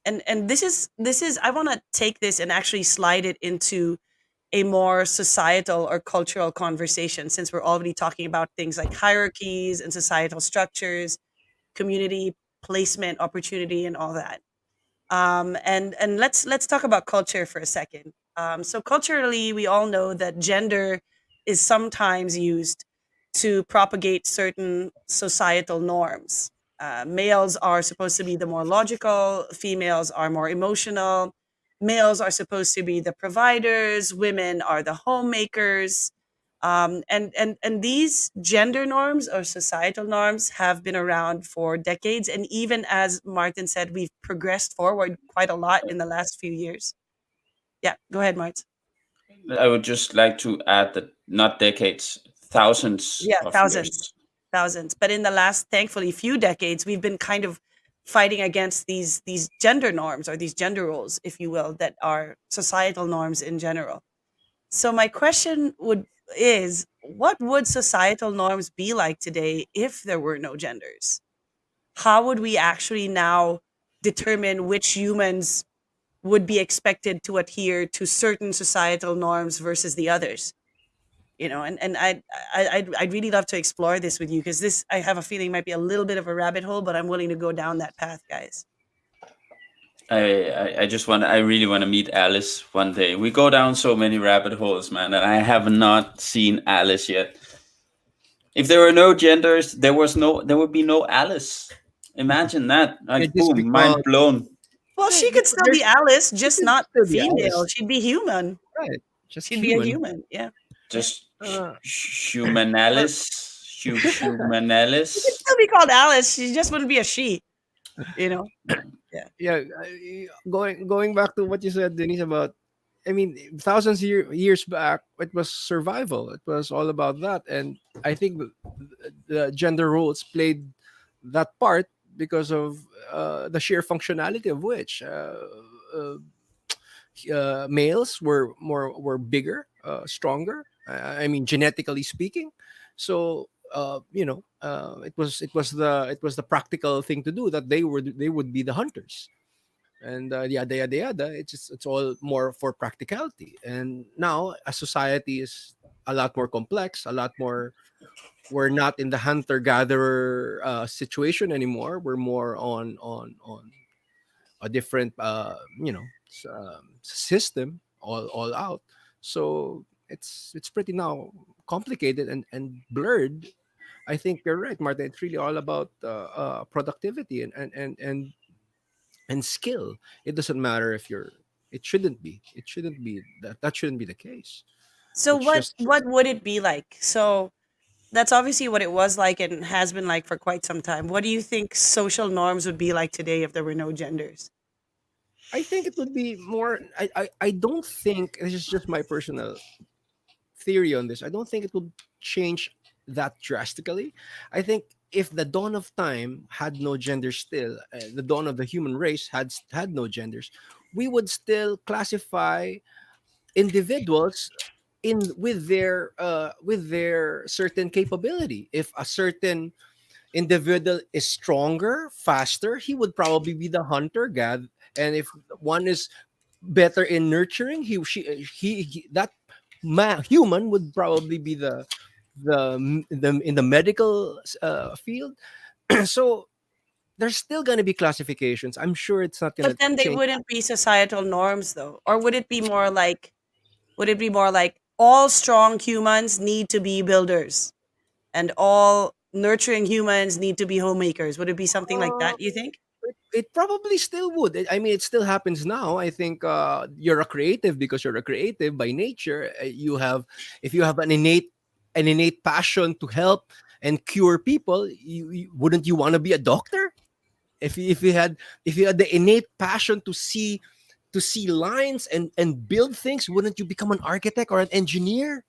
And this is I want to take this and actually slide it into a more societal or cultural conversation, since we're already talking about things like hierarchies and societal structures, community placement, opportunity, and all that. And let's talk about culture for a second. So culturally, we all know that gender is sometimes used to propagate certain societal norms. Males are supposed to be the more logical, females are more emotional. males are supposed to be the providers, women are the homemakers. And these gender norms or societal norms have been around for decades. And even as Martin said, we've progressed forward quite a lot in the last few years. Yeah, go ahead, Martin. I would just like to add that not decades, thousands Yeah, of thousands, years. thousands. But in the last, thankfully, few decades, we've been kind of fighting against these gender norms or these gender roles, if you will, that are societal norms in general. So my question would is what would societal norms be like today if there were no genders? How would we actually now determine which humans would be expected to adhere to certain societal norms versus the others? And I'd really love to explore this with you because this I have a feeling might be a little bit of a rabbit hole, but I'm willing to go down that path, guys. I just want I really want to meet Alice one day. We go down so many rabbit holes, man, and I have not seen Alice yet. If there were no genders, there would be no Alice. Imagine that. It Like just boom, mind becomes blown. Well, yeah, she could still there's be Alice, it just could not still be female. Alice, She'd be human. right? Just She'd be a human. human. Yeah. Yeah. Just Uh, human Or Alice. Human she could Alice. still be called Alice. She just wouldn't be a she, you know? Yeah. yeah, going back to what you said, Denise, about I mean, years back, it was survival. It was all about that, and I think the gender roles played that part because of the sheer functionality of which uh, males were bigger, stronger. I mean, genetically speaking. So it was the practical thing to do that they would be the hunters and yada yada yada. It's all more for practicality. And now a society is a lot more complex, a lot more. We're not in the hunter gatherer situation anymore. We're more on a different system all out. So it's pretty now complicated and blurred. I think you're right, Marta. It's really all about productivity and skill. It doesn't matter if you're. It shouldn't be. It shouldn't be that. That shouldn't be the case. So It's just what would it be like? So that's obviously what it was like and has been like for quite some time. What do you think social norms would be like today if there were no genders? I think it would be more. I don't think this is just my personal theory on this. I don't think it will change that drastically. I think if the dawn of time had no gender still, the dawn of the human race had no genders, we would still classify individuals in with their certain capability. If a certain individual is stronger, faster, he would probably be the hunter, Gad. And if one is better in nurturing, that human would probably be the in the medical field. So there's still going to be classifications. I'm sure it's not going But to then they change. wouldn't be societal norms though. Or would it be more like all strong humans need to be builders and all nurturing humans need to be homemakers? Would it be something like Uh, that, you think? it probably still would. I mean, it still happens now. I think you're a creative because you're a creative by nature. If you have an innate passion to help and cure people, wouldn't you want to be a doctor? If you had the innate passion to see lines and build things, wouldn't you become an architect or an engineer?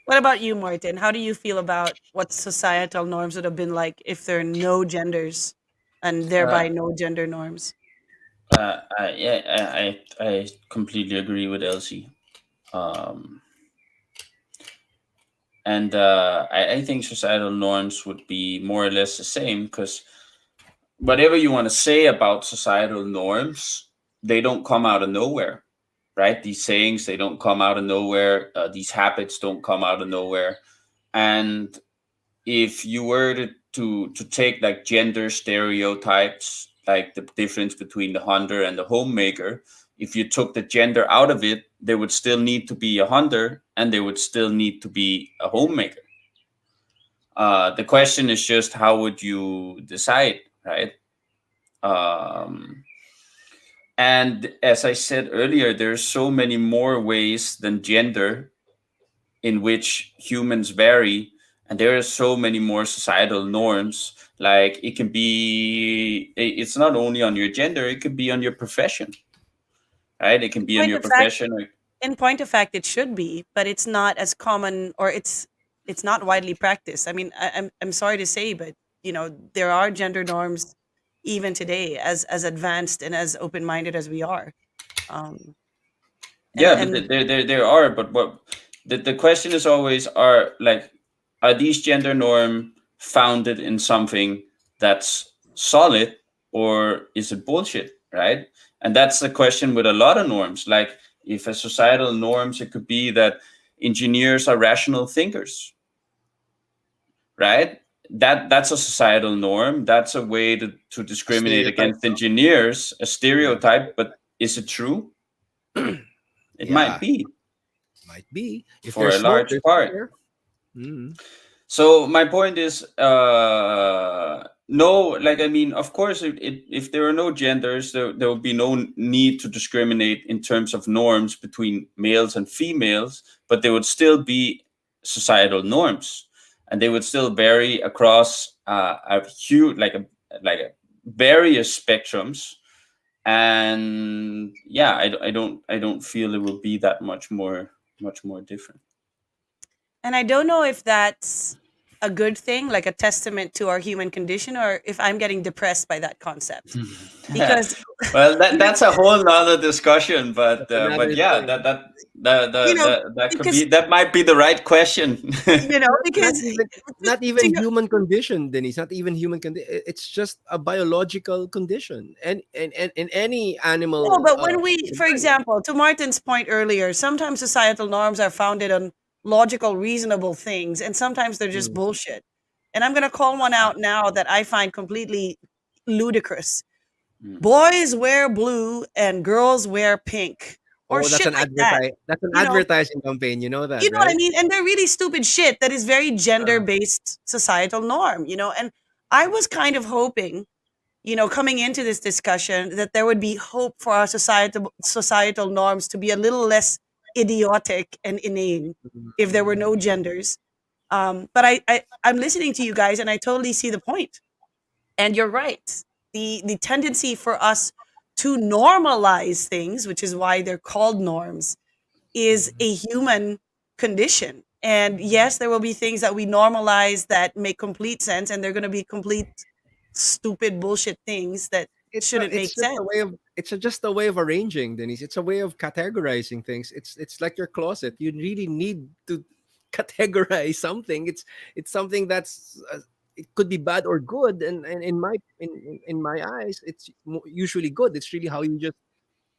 What about you, Martin? How do you feel about what societal norms would have been like if there are no genders and Uh, thereby no gender norms? yeah, I completely agree with Elsie. Um, and I think societal norms would be more or less the same because whatever you want to say about societal norms, they don't come out of nowhere, right? These sayings, they don't come out of nowhere. These habits don't come out of nowhere. And if you were to take like gender stereotypes, like the difference between the hunter and the homemaker, if you took the gender out of it, there would still need to be a hunter and there would still need to be a homemaker. The question is just how would you decide, right? Um, and as I said earlier, there's so many more ways than gender in which humans vary, and there are so many more societal norms. Like it can be, it's not only on your gender; it could be on your profession, right? It can be on Point your of fact, profession. in point of fact, it should be, but it's not as common, or it's not widely practiced. I mean, I'm sorry to say, but there are gender norms even today, as advanced and as open minded as we are. Um, and Yeah, but and there are, but what the question is always, are these gender norm founded in something that's solid, or is it bullshit, right? And that's the question with a lot of norms. Like if a societal norms, it could be that engineers are rational thinkers, right? That's a societal norm. That's a way to A discriminate stereotype. against engineers, a Yeah. stereotype, but is it true? It might Yeah. be Might be. If for there's a smoke, large there's part. fire. Mm. So my point is, no, like I mean, of course, if there are no genders, there will be no need to discriminate in terms of norms between males and females, but there would still be societal norms, and they would still vary across a huge, like various spectrums. And yeah, I don't feel it will be that much more different. I don't know if that's a good thing, like a testament to our human condition, or if I'm getting depressed by that concept. Because Well, you know, that's a whole nother discussion, That's but another yeah, thing. you know, that could because be, that might be the right question. Not because even to, not to even human condition, Denise. Not even human condition. It's just a biological condition, and in any No, animal but when we, for companion. example, to Martin's point earlier, sometimes societal norms are founded on logical, reasonable things, and sometimes they're just Mm. bullshit. And I'm going to call one out now that I find completely ludicrous. Mm. Boys wear blue and girls wear pink, or Oh, that's shit an like that. That's an You know, advertising campaign. You know you that, know what I right? mean? And they're really stupid shit that is very gender Uh, based societal norm. And I was kind of hoping, coming into this discussion, that there would be hope for our societal norms to be a little less idiotic and inane if there were no genders. But I'm listening to you guys, and I totally see the point. And you're right. The tendency for us to normalize things, which is why they're called norms, is a human condition. And yes, there will be things that we normalize that make complete sense, and they're going to be complete stupid bullshit things that shouldn't it's make just sense. a way of just a way of arranging, Denise. It's a way of categorizing things. It's like your closet. You really need to categorize something. It's something that's it could be bad or good, and in my eyes, it's usually good. It's really how you just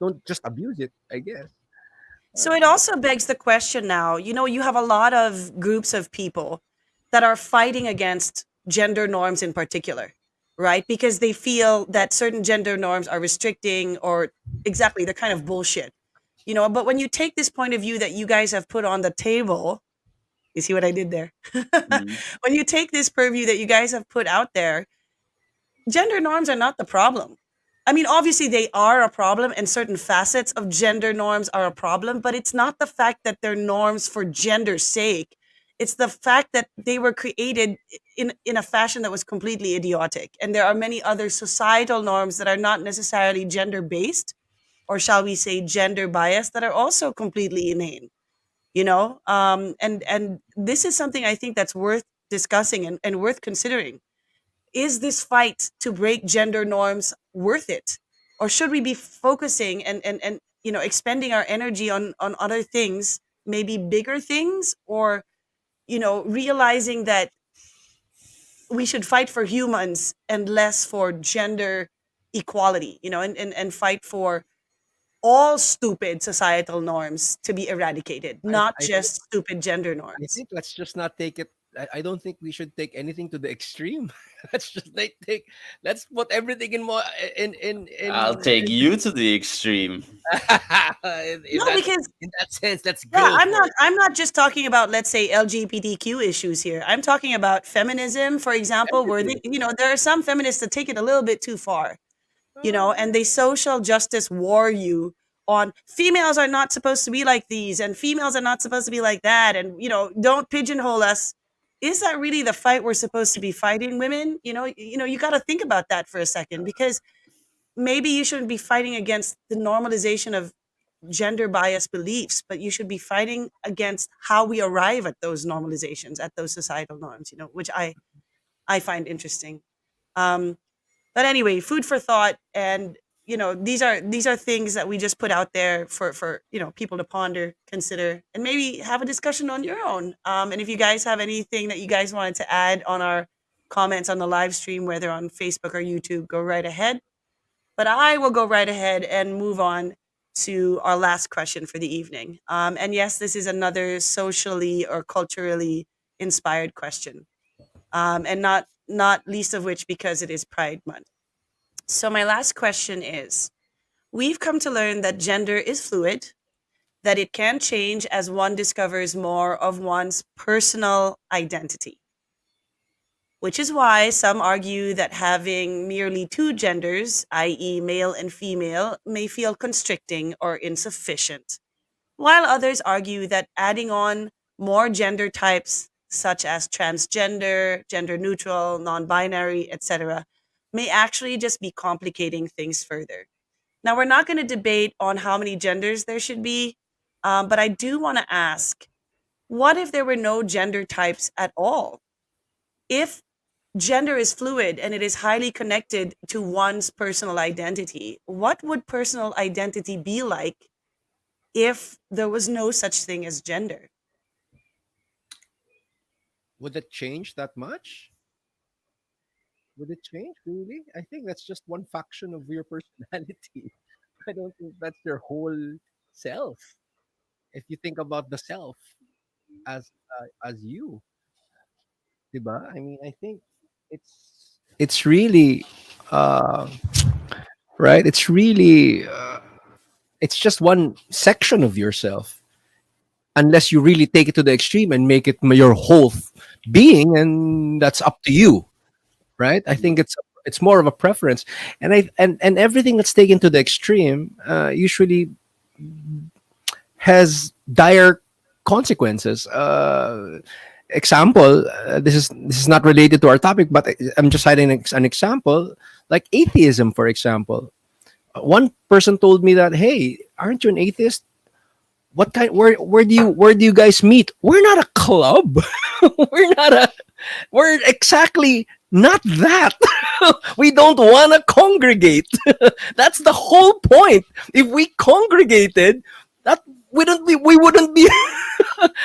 don't just abuse it, I guess. So it also begs the question now, you have a lot of groups of people that are fighting against gender norms in particular, right? Because they feel that certain gender norms are restricting, or exactly, they're kind of bullshit. But when you take this point of view that you guys have put on the table, you see what I did there? Mm. When you take this purview that you guys have put out there, gender norms are not the problem. I mean, obviously, they are a problem, and certain facets of gender norms are a problem, but it's not the fact that they're norms for gender's sake. It's the fact that they were created in a fashion that was completely idiotic. And there are many other societal norms that are not necessarily gender based, or shall we say gender biased, that are also completely inane. And this is something I think that's worth discussing, and worth considering. Is this fight to break gender norms worth it, or should we be focusing and expending our energy on other things, maybe bigger things, or realizing that we should fight for humans and less for gender equality, and fight for all stupid societal norms to be eradicated, I not I think just stupid gender I norms. think let's just not take it. I don't think we should take anything to the extreme. Let's just take. Let's put everything in more I'll take you to the extreme. in No, that because sense. Let's yeah, go I'm for not it. I'm not just talking about, let's say, LGBTQ issues here. I'm talking about feminism, for example, where Everything. there are some feminists that take it a little bit too far. And they social justice war you on females are not supposed to be like these and females are not supposed to be like that, and don't pigeonhole us. Is that really the fight we're supposed to be fighting, women? You got to think about that for a second, because maybe you shouldn't be fighting against the normalization of gender biased beliefs, but you should be fighting against how we arrive at those normalizations, at those societal norms, which I find interesting. Um, but anyway, food for thought, and these are things that we just put out there for people to ponder, consider, and maybe have a discussion on your own. And if you guys have anything that you guys wanted to add on our comments on the live stream, whether on Facebook or YouTube, go right ahead. But I will go right ahead and move on to our last question for the evening. And yes, this is another socially or culturally inspired question, and not least of which because it is Pride Month. So my last question is: we've come to learn that gender is fluid, that it can change as one discovers more of one's personal identity, which is why some argue that having merely two genders, i.e., male and female, may feel constricting or insufficient, while others argue that adding on more gender types, such as transgender, gender neutral, non binary, etc., may actually just be complicating things further. Now, we're not going to debate on how many genders there should be, but I do want to ask, what if there were no gender types at all? If gender is fluid and it is highly connected to one's personal identity, what would personal identity be like if there was no such thing as gender? Would it change that much? Would it change really? I think that's just one faction of your personality. I don't think that's your whole self. If you think about the self as you, diba? I mean, I think it's really uh right. It's just one section of yourself, unless you really take it to the extreme and make it your whole being, and that's up to you, right? I think it's more of a preference, and everything that's taken to the extreme usually has dire consequences. Example, this is not related to our topic, but I'm just citing an example, like atheism, for example. One person told me that, hey, aren't you an atheist? What kind? Where do you guys meet? We're not a club. we're not a we're exactly not that. We don't want to congregate. That's the whole point. If we congregated, that we wouldn't be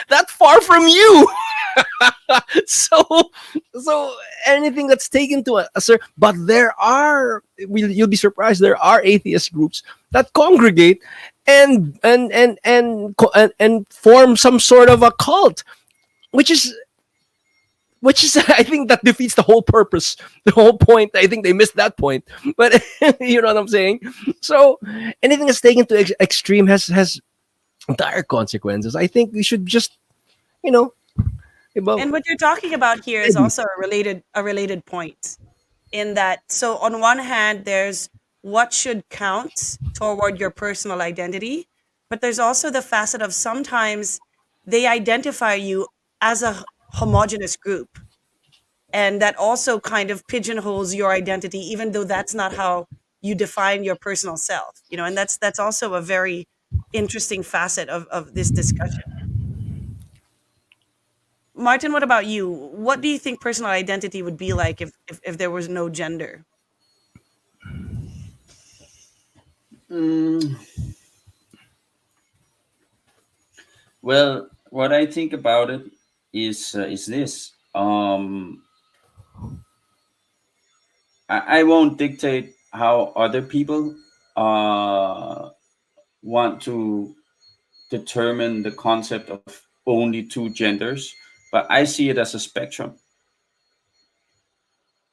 that far from you. so so anything that's taken to a certain, but you'll be surprised, there are atheist groups that congregate and form some sort of a cult, which is I think that defeats the whole purpose, the whole point. I think they missed that point, but you know what I'm saying. So anything that's taken to extreme has dire consequences. I think we should just, you know, about And what you're talking about here is also a related point, in that, so on one hand there's what should count toward your personal identity, but there's also the facet of sometimes they identify you as a homogenous group, and that also kind of pigeonholes your identity, even though that's not how you define your personal self, and that's also a very interesting facet of this discussion. Martin, what about you? What do you think personal identity would be like if there was no gender? Mm, well, what I think about it is this. I won't dictate how other people uh, want to determine the concept of only two genders, but I see it as a spectrum.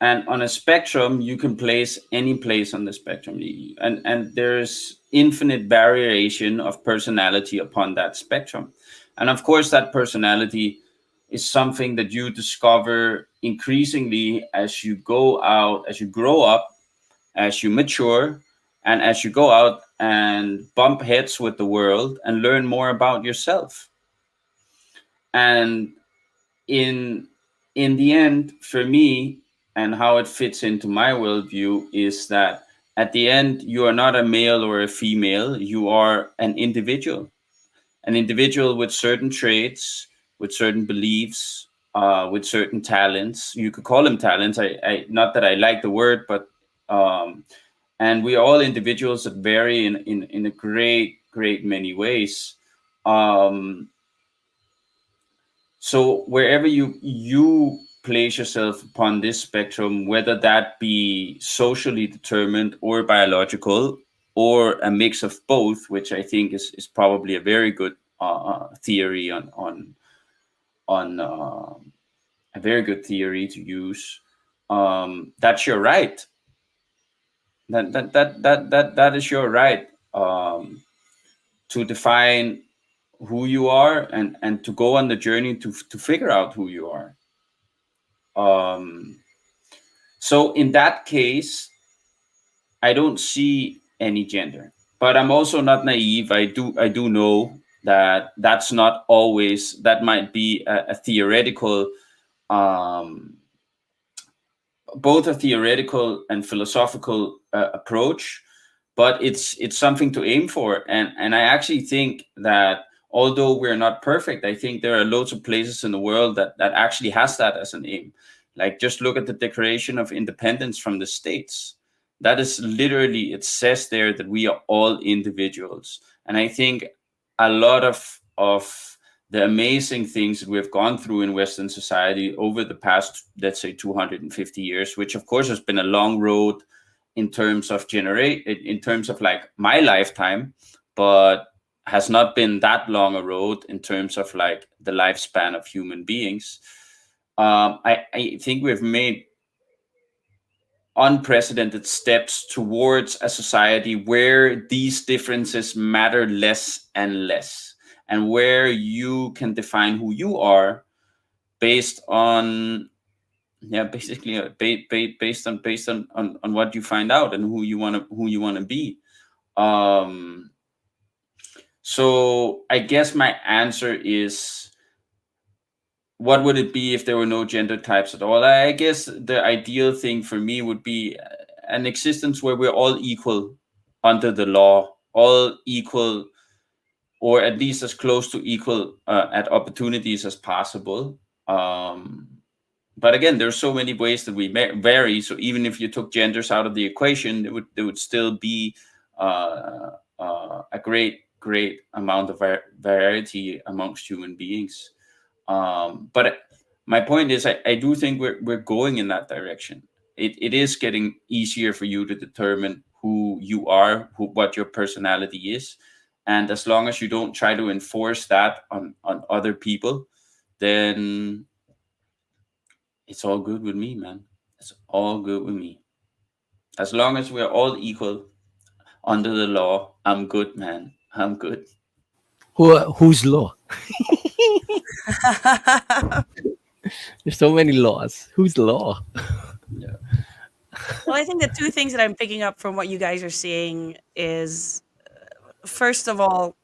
And on a spectrum, you can place any place on the spectrum, and there's infinite variation of personality upon that spectrum. And of course, that personality is something that you discover increasingly as you go out, as you grow up, as you mature, and as you go out and bump heads with the world and learn more about yourself. And in in the end, for me, and how it fits into my worldview is that at the end, you are not a male or a female. You are an individual with certain traits, with certain beliefs, with certain talents. You could call them talents. I not that I like the word, but um, and we are all individuals that vary in a great many ways. Um, so wherever you place yourself upon this spectrum, whether that be socially determined or biological, or a mix of both, which I think is probably a very good theory on a very good theory to use. That's your right. That is your right, to define who you are, and to go on the journey to figure out who you are. Um, so in that case, I don't see any gender, but I'm also not naive. I do know that that's not always, that might be a theoretical, um, both a theoretical and philosophical approach, but it's something to aim for. And I actually think that although we're not perfect, I think there are loads of places in the world that actually has that as an aim. Like, just look at the Declaration of Independence from the States. That is literally, it says there that we are all individuals. And I think a lot of the amazing things that we've gone through in Western society over the past, let's say, 250 years, which of course has been a long road in terms of in terms of like my lifetime, but has not been that long a road in terms of like the lifespan of human beings. I think we've made unprecedented steps towards a society where these differences matter less and less, and where you can define who you are based on, yeah, basically based on what you find out and who you want to be. um so I guess my answer is, what would it be if there were no gender types at all? I guess the ideal thing for me would be an existence where we're all equal under the law, all equal, or at least as close to equal at opportunities as possible. But again, there's so many ways that we vary. So even if you took genders out of the equation, there would still be a great amount of variety amongst human beings. But my point is, I do think we're going in that direction. It is getting easier for you to determine who you are, what your personality is, and as long as you don't try to enforce that on other people, then it's all good with me, man. It's all good with me. As long as we're all equal under the law, I'm good, man. I'm good. Whose law? Well, There's so many laws. Whose law? Yeah. I think the two things that I'm picking up from what you guys are saying is, first of all,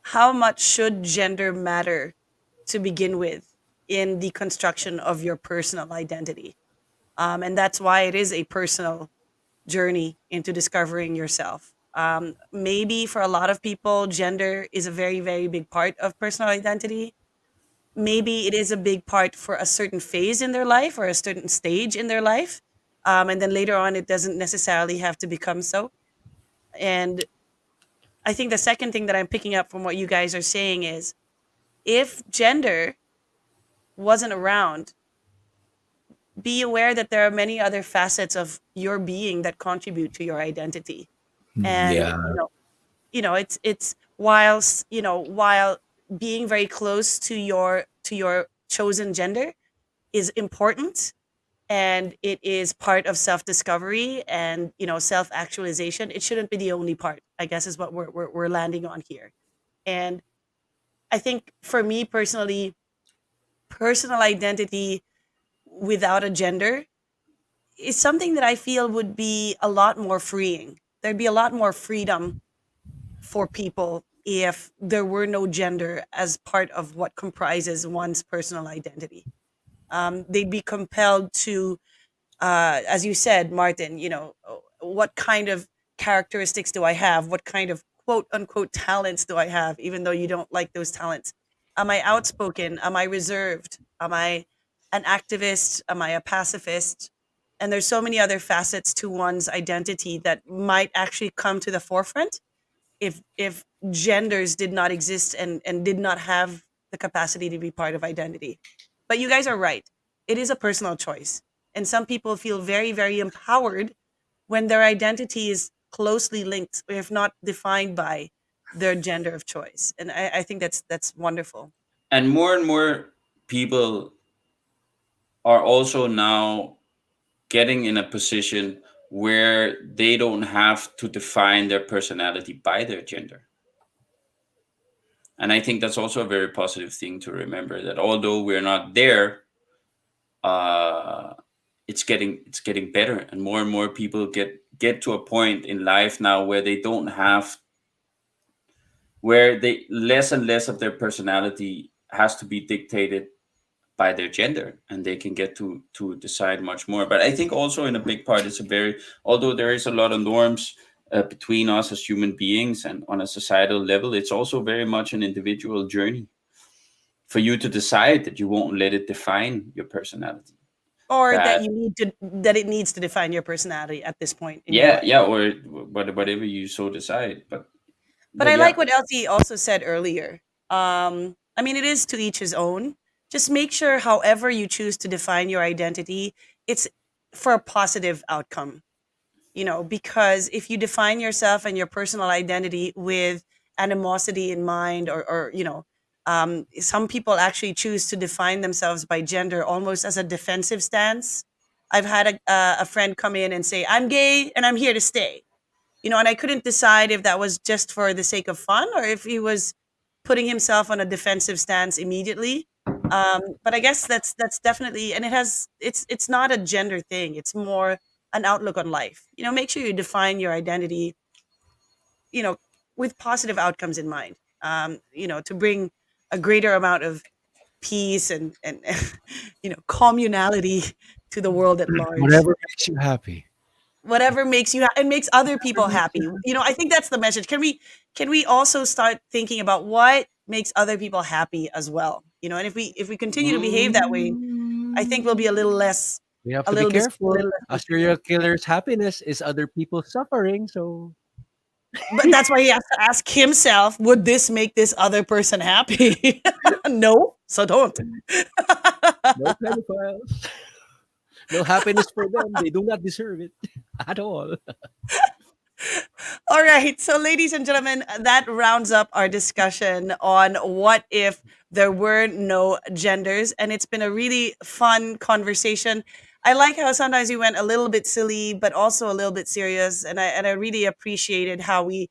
how much should gender matter to begin with in the construction of your personal identity? And that's why it is a personal journey into discovering yourself. Maybe for a lot of people, gender is a very, very big part of personal identity. Maybe it is a big part for a certain phase in their life or a certain stage in their life. And then later on, it doesn't necessarily have to become so. And I think the second thing that I'm picking up from what you guys are saying is, if gender wasn't around, be aware that there are many other facets of your being that contribute to your identity. And Yeah. it's while being very close to your chosen gender is important, and it is part of self discovery and self actualization, it shouldn't be the only part, I guess, is what we're landing on here. And I think for me personally, personal identity without a gender is something that I feel would be a lot more freeing. There'd be a lot more freedom for people if there were no gender as part of what comprises one's personal identity. They'd be compelled to, as you said, Martin, what kind of characteristics do I have? What kind of quote unquote talents do I have, even though you don't like those talents? Am I outspoken? Am I reserved? Am I an activist? Am I a pacifist? And there's so many other facets to one's identity that might actually come to the forefront if genders did not exist and did not have the capacity to be part of identity. But you guys are right. It is a personal choice. And some people feel very, very empowered when their identity is closely linked, if not defined by their gender of choice. And I think that's wonderful. And more people are also now getting in a position where they don't have to define their personality by their gender. And I think that's also a very positive thing to remember, that although we're not there, uh, it's getting better, and more people get to a point in life now where they don't have where they less and less of their personality has to be dictated by their gender, and they can get to decide much more. But I think also in a big part, it's a very, although there is a lot of norms between us as human beings and on a societal level, it's also very much an individual journey for you to decide that you won't let it define your personality. Or That that it needs to define your personality at this point in your yeah, life. yeah, or whatever you so decide. But But but I yeah, like what Elsie also said earlier. I mean, it is to each his own. Just make sure, however you choose to define your identity, it's for a positive outcome. Because if you define yourself and your personal identity with animosity in mind, or some people actually choose to define themselves by gender almost as a defensive stance. I've had a friend come in and say, "I'm gay and I'm here to stay." And I couldn't decide if that was just for the sake of fun or if he was putting himself on a defensive stance immediately. But I guess that's definitely, and it's not a gender thing. It's more an outlook on life. Make sure you define your identity, you know, with positive outcomes in mind. To bring a greater amount of peace and communality to the world at large. Whatever makes you happy. Whatever makes you and makes other Whatever people makes happy. you I think that's the message. Can we also start thinking about what makes other people happy as well? And if we continue to behave that way, I think we'll be a little less, We have a to be little a careful. little less A resilient. serial killer's happiness is other people's suffering. So But that's why he has to ask himself, would this make this other person happy? No, so don't. no pedophiles. No happiness for them. They do not deserve it at all. All right. So, ladies and gentlemen, that rounds up our discussion on what if there were no genders. And it's been a really fun conversation. I like how sometimes we went a little bit silly, but also a little bit serious. And I really appreciated how we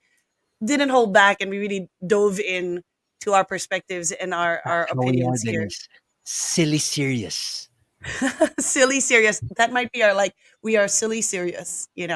didn't hold back and we really dove in to our perspectives and our That's how we are, opinions here. Denise. Silly serious. Silly serious, that might be our, like, we are silly serious. That's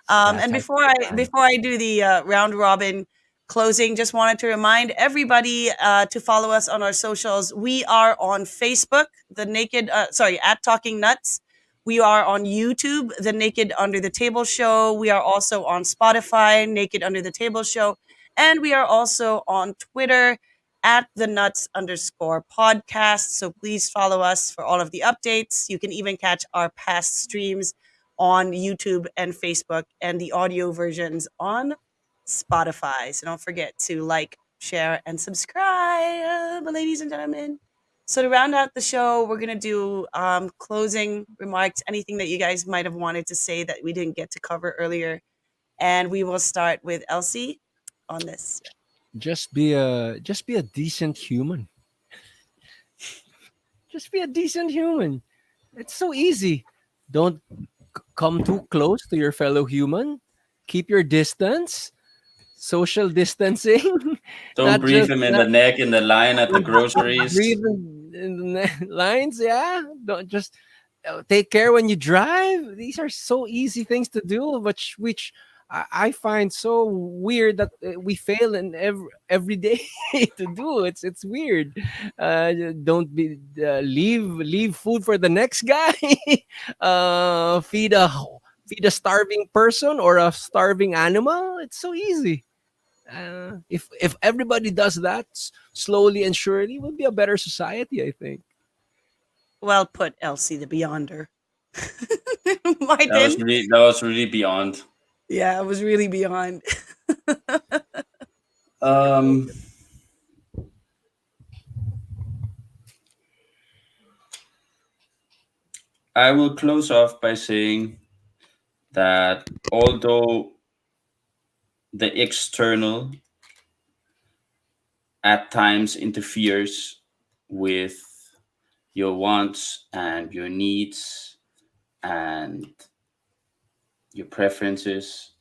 And how before i time. before i do the round robin closing, just wanted to remind everybody to follow us on our socials. We are on Facebook, the naked sorry, at Talking Nuts. We are on YouTube, the Naked Under the Table Show. We are also on Spotify, Naked Under the Table Show. And we are also on Twitter at the nuts underscore podcast. So please follow us for all of the updates. You can even catch our past streams on YouTube and Facebook and the audio versions on Spotify. So don't forget to like, share, and subscribe, ladies and gentlemen. So to round out the show, we're gonna do closing remarks, anything that you guys might have wanted to say that we didn't get to cover earlier, and we will start with Elsie on this. Just be a decent human. Just be a decent human. It's so easy. Don't come too close to your fellow human. Keep your distance. Social distancing. don't not breathe just him in not the neck in the line at the don't groceries. breathe in the lines. Yeah. Don't just take care when you drive. These are so easy things to do, which I find so weird that we fail in every day to do. It's weird. Don't be leave food for the next guy. Feed a starving person or a starving animal. It's so easy. If everybody does that slowly and surely, we'll be a better society, I think. Well put, Elsie the Beyonder. That was Martin? really beyond. Yeah, it was really beyond. Um, I will close off by saying that although the external at times interferes with your wants and your needs and your preferences,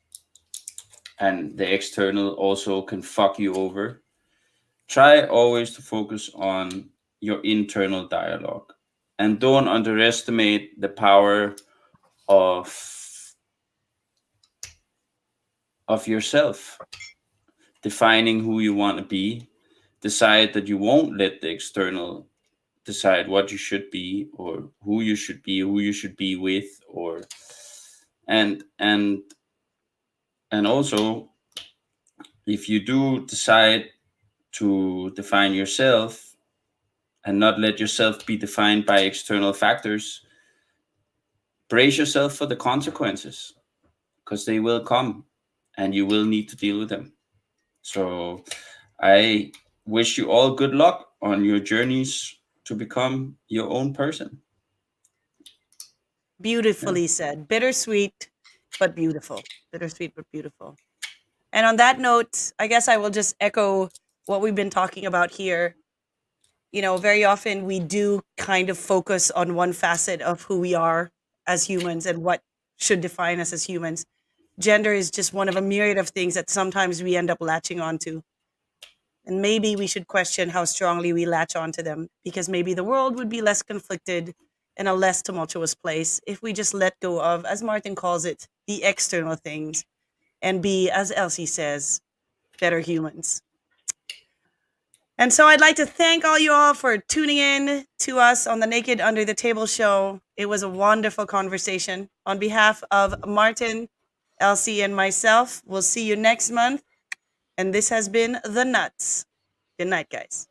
and the external also can fuck you over, try always to focus on your internal dialogue and don't underestimate the power of yourself defining who you want to be. Decide that you won't let the external decide what you should be or who you should be with, or and and and also, if you do decide to define yourself and not let yourself be defined by external factors, brace yourself for the consequences, because they will come and you will need to deal with them. So I wish you all good luck on your journeys to become your own person. Yeah. Beautifully said. Bittersweet, but beautiful. Bittersweet, but beautiful. And on that note, I guess I will just echo what we've been talking about here. You know, very often we do kind of focus on one facet of who we are as humans and what should define us as humans. Gender is just one of a myriad of things that sometimes we end up latching onto. And maybe we should question how strongly we latch onto them, because maybe the world would be less conflicted and a less tumultuous place if we just let go of, as Martin calls it, the external things and be, as Elsie says, better humans. And so I'd like to thank all you all for tuning in to us on the Naked Under the Table show. It was a wonderful conversation. On behalf of Martin, Elsie, and myself, we'll see you next month. And this has been The Nuts. Good night, guys.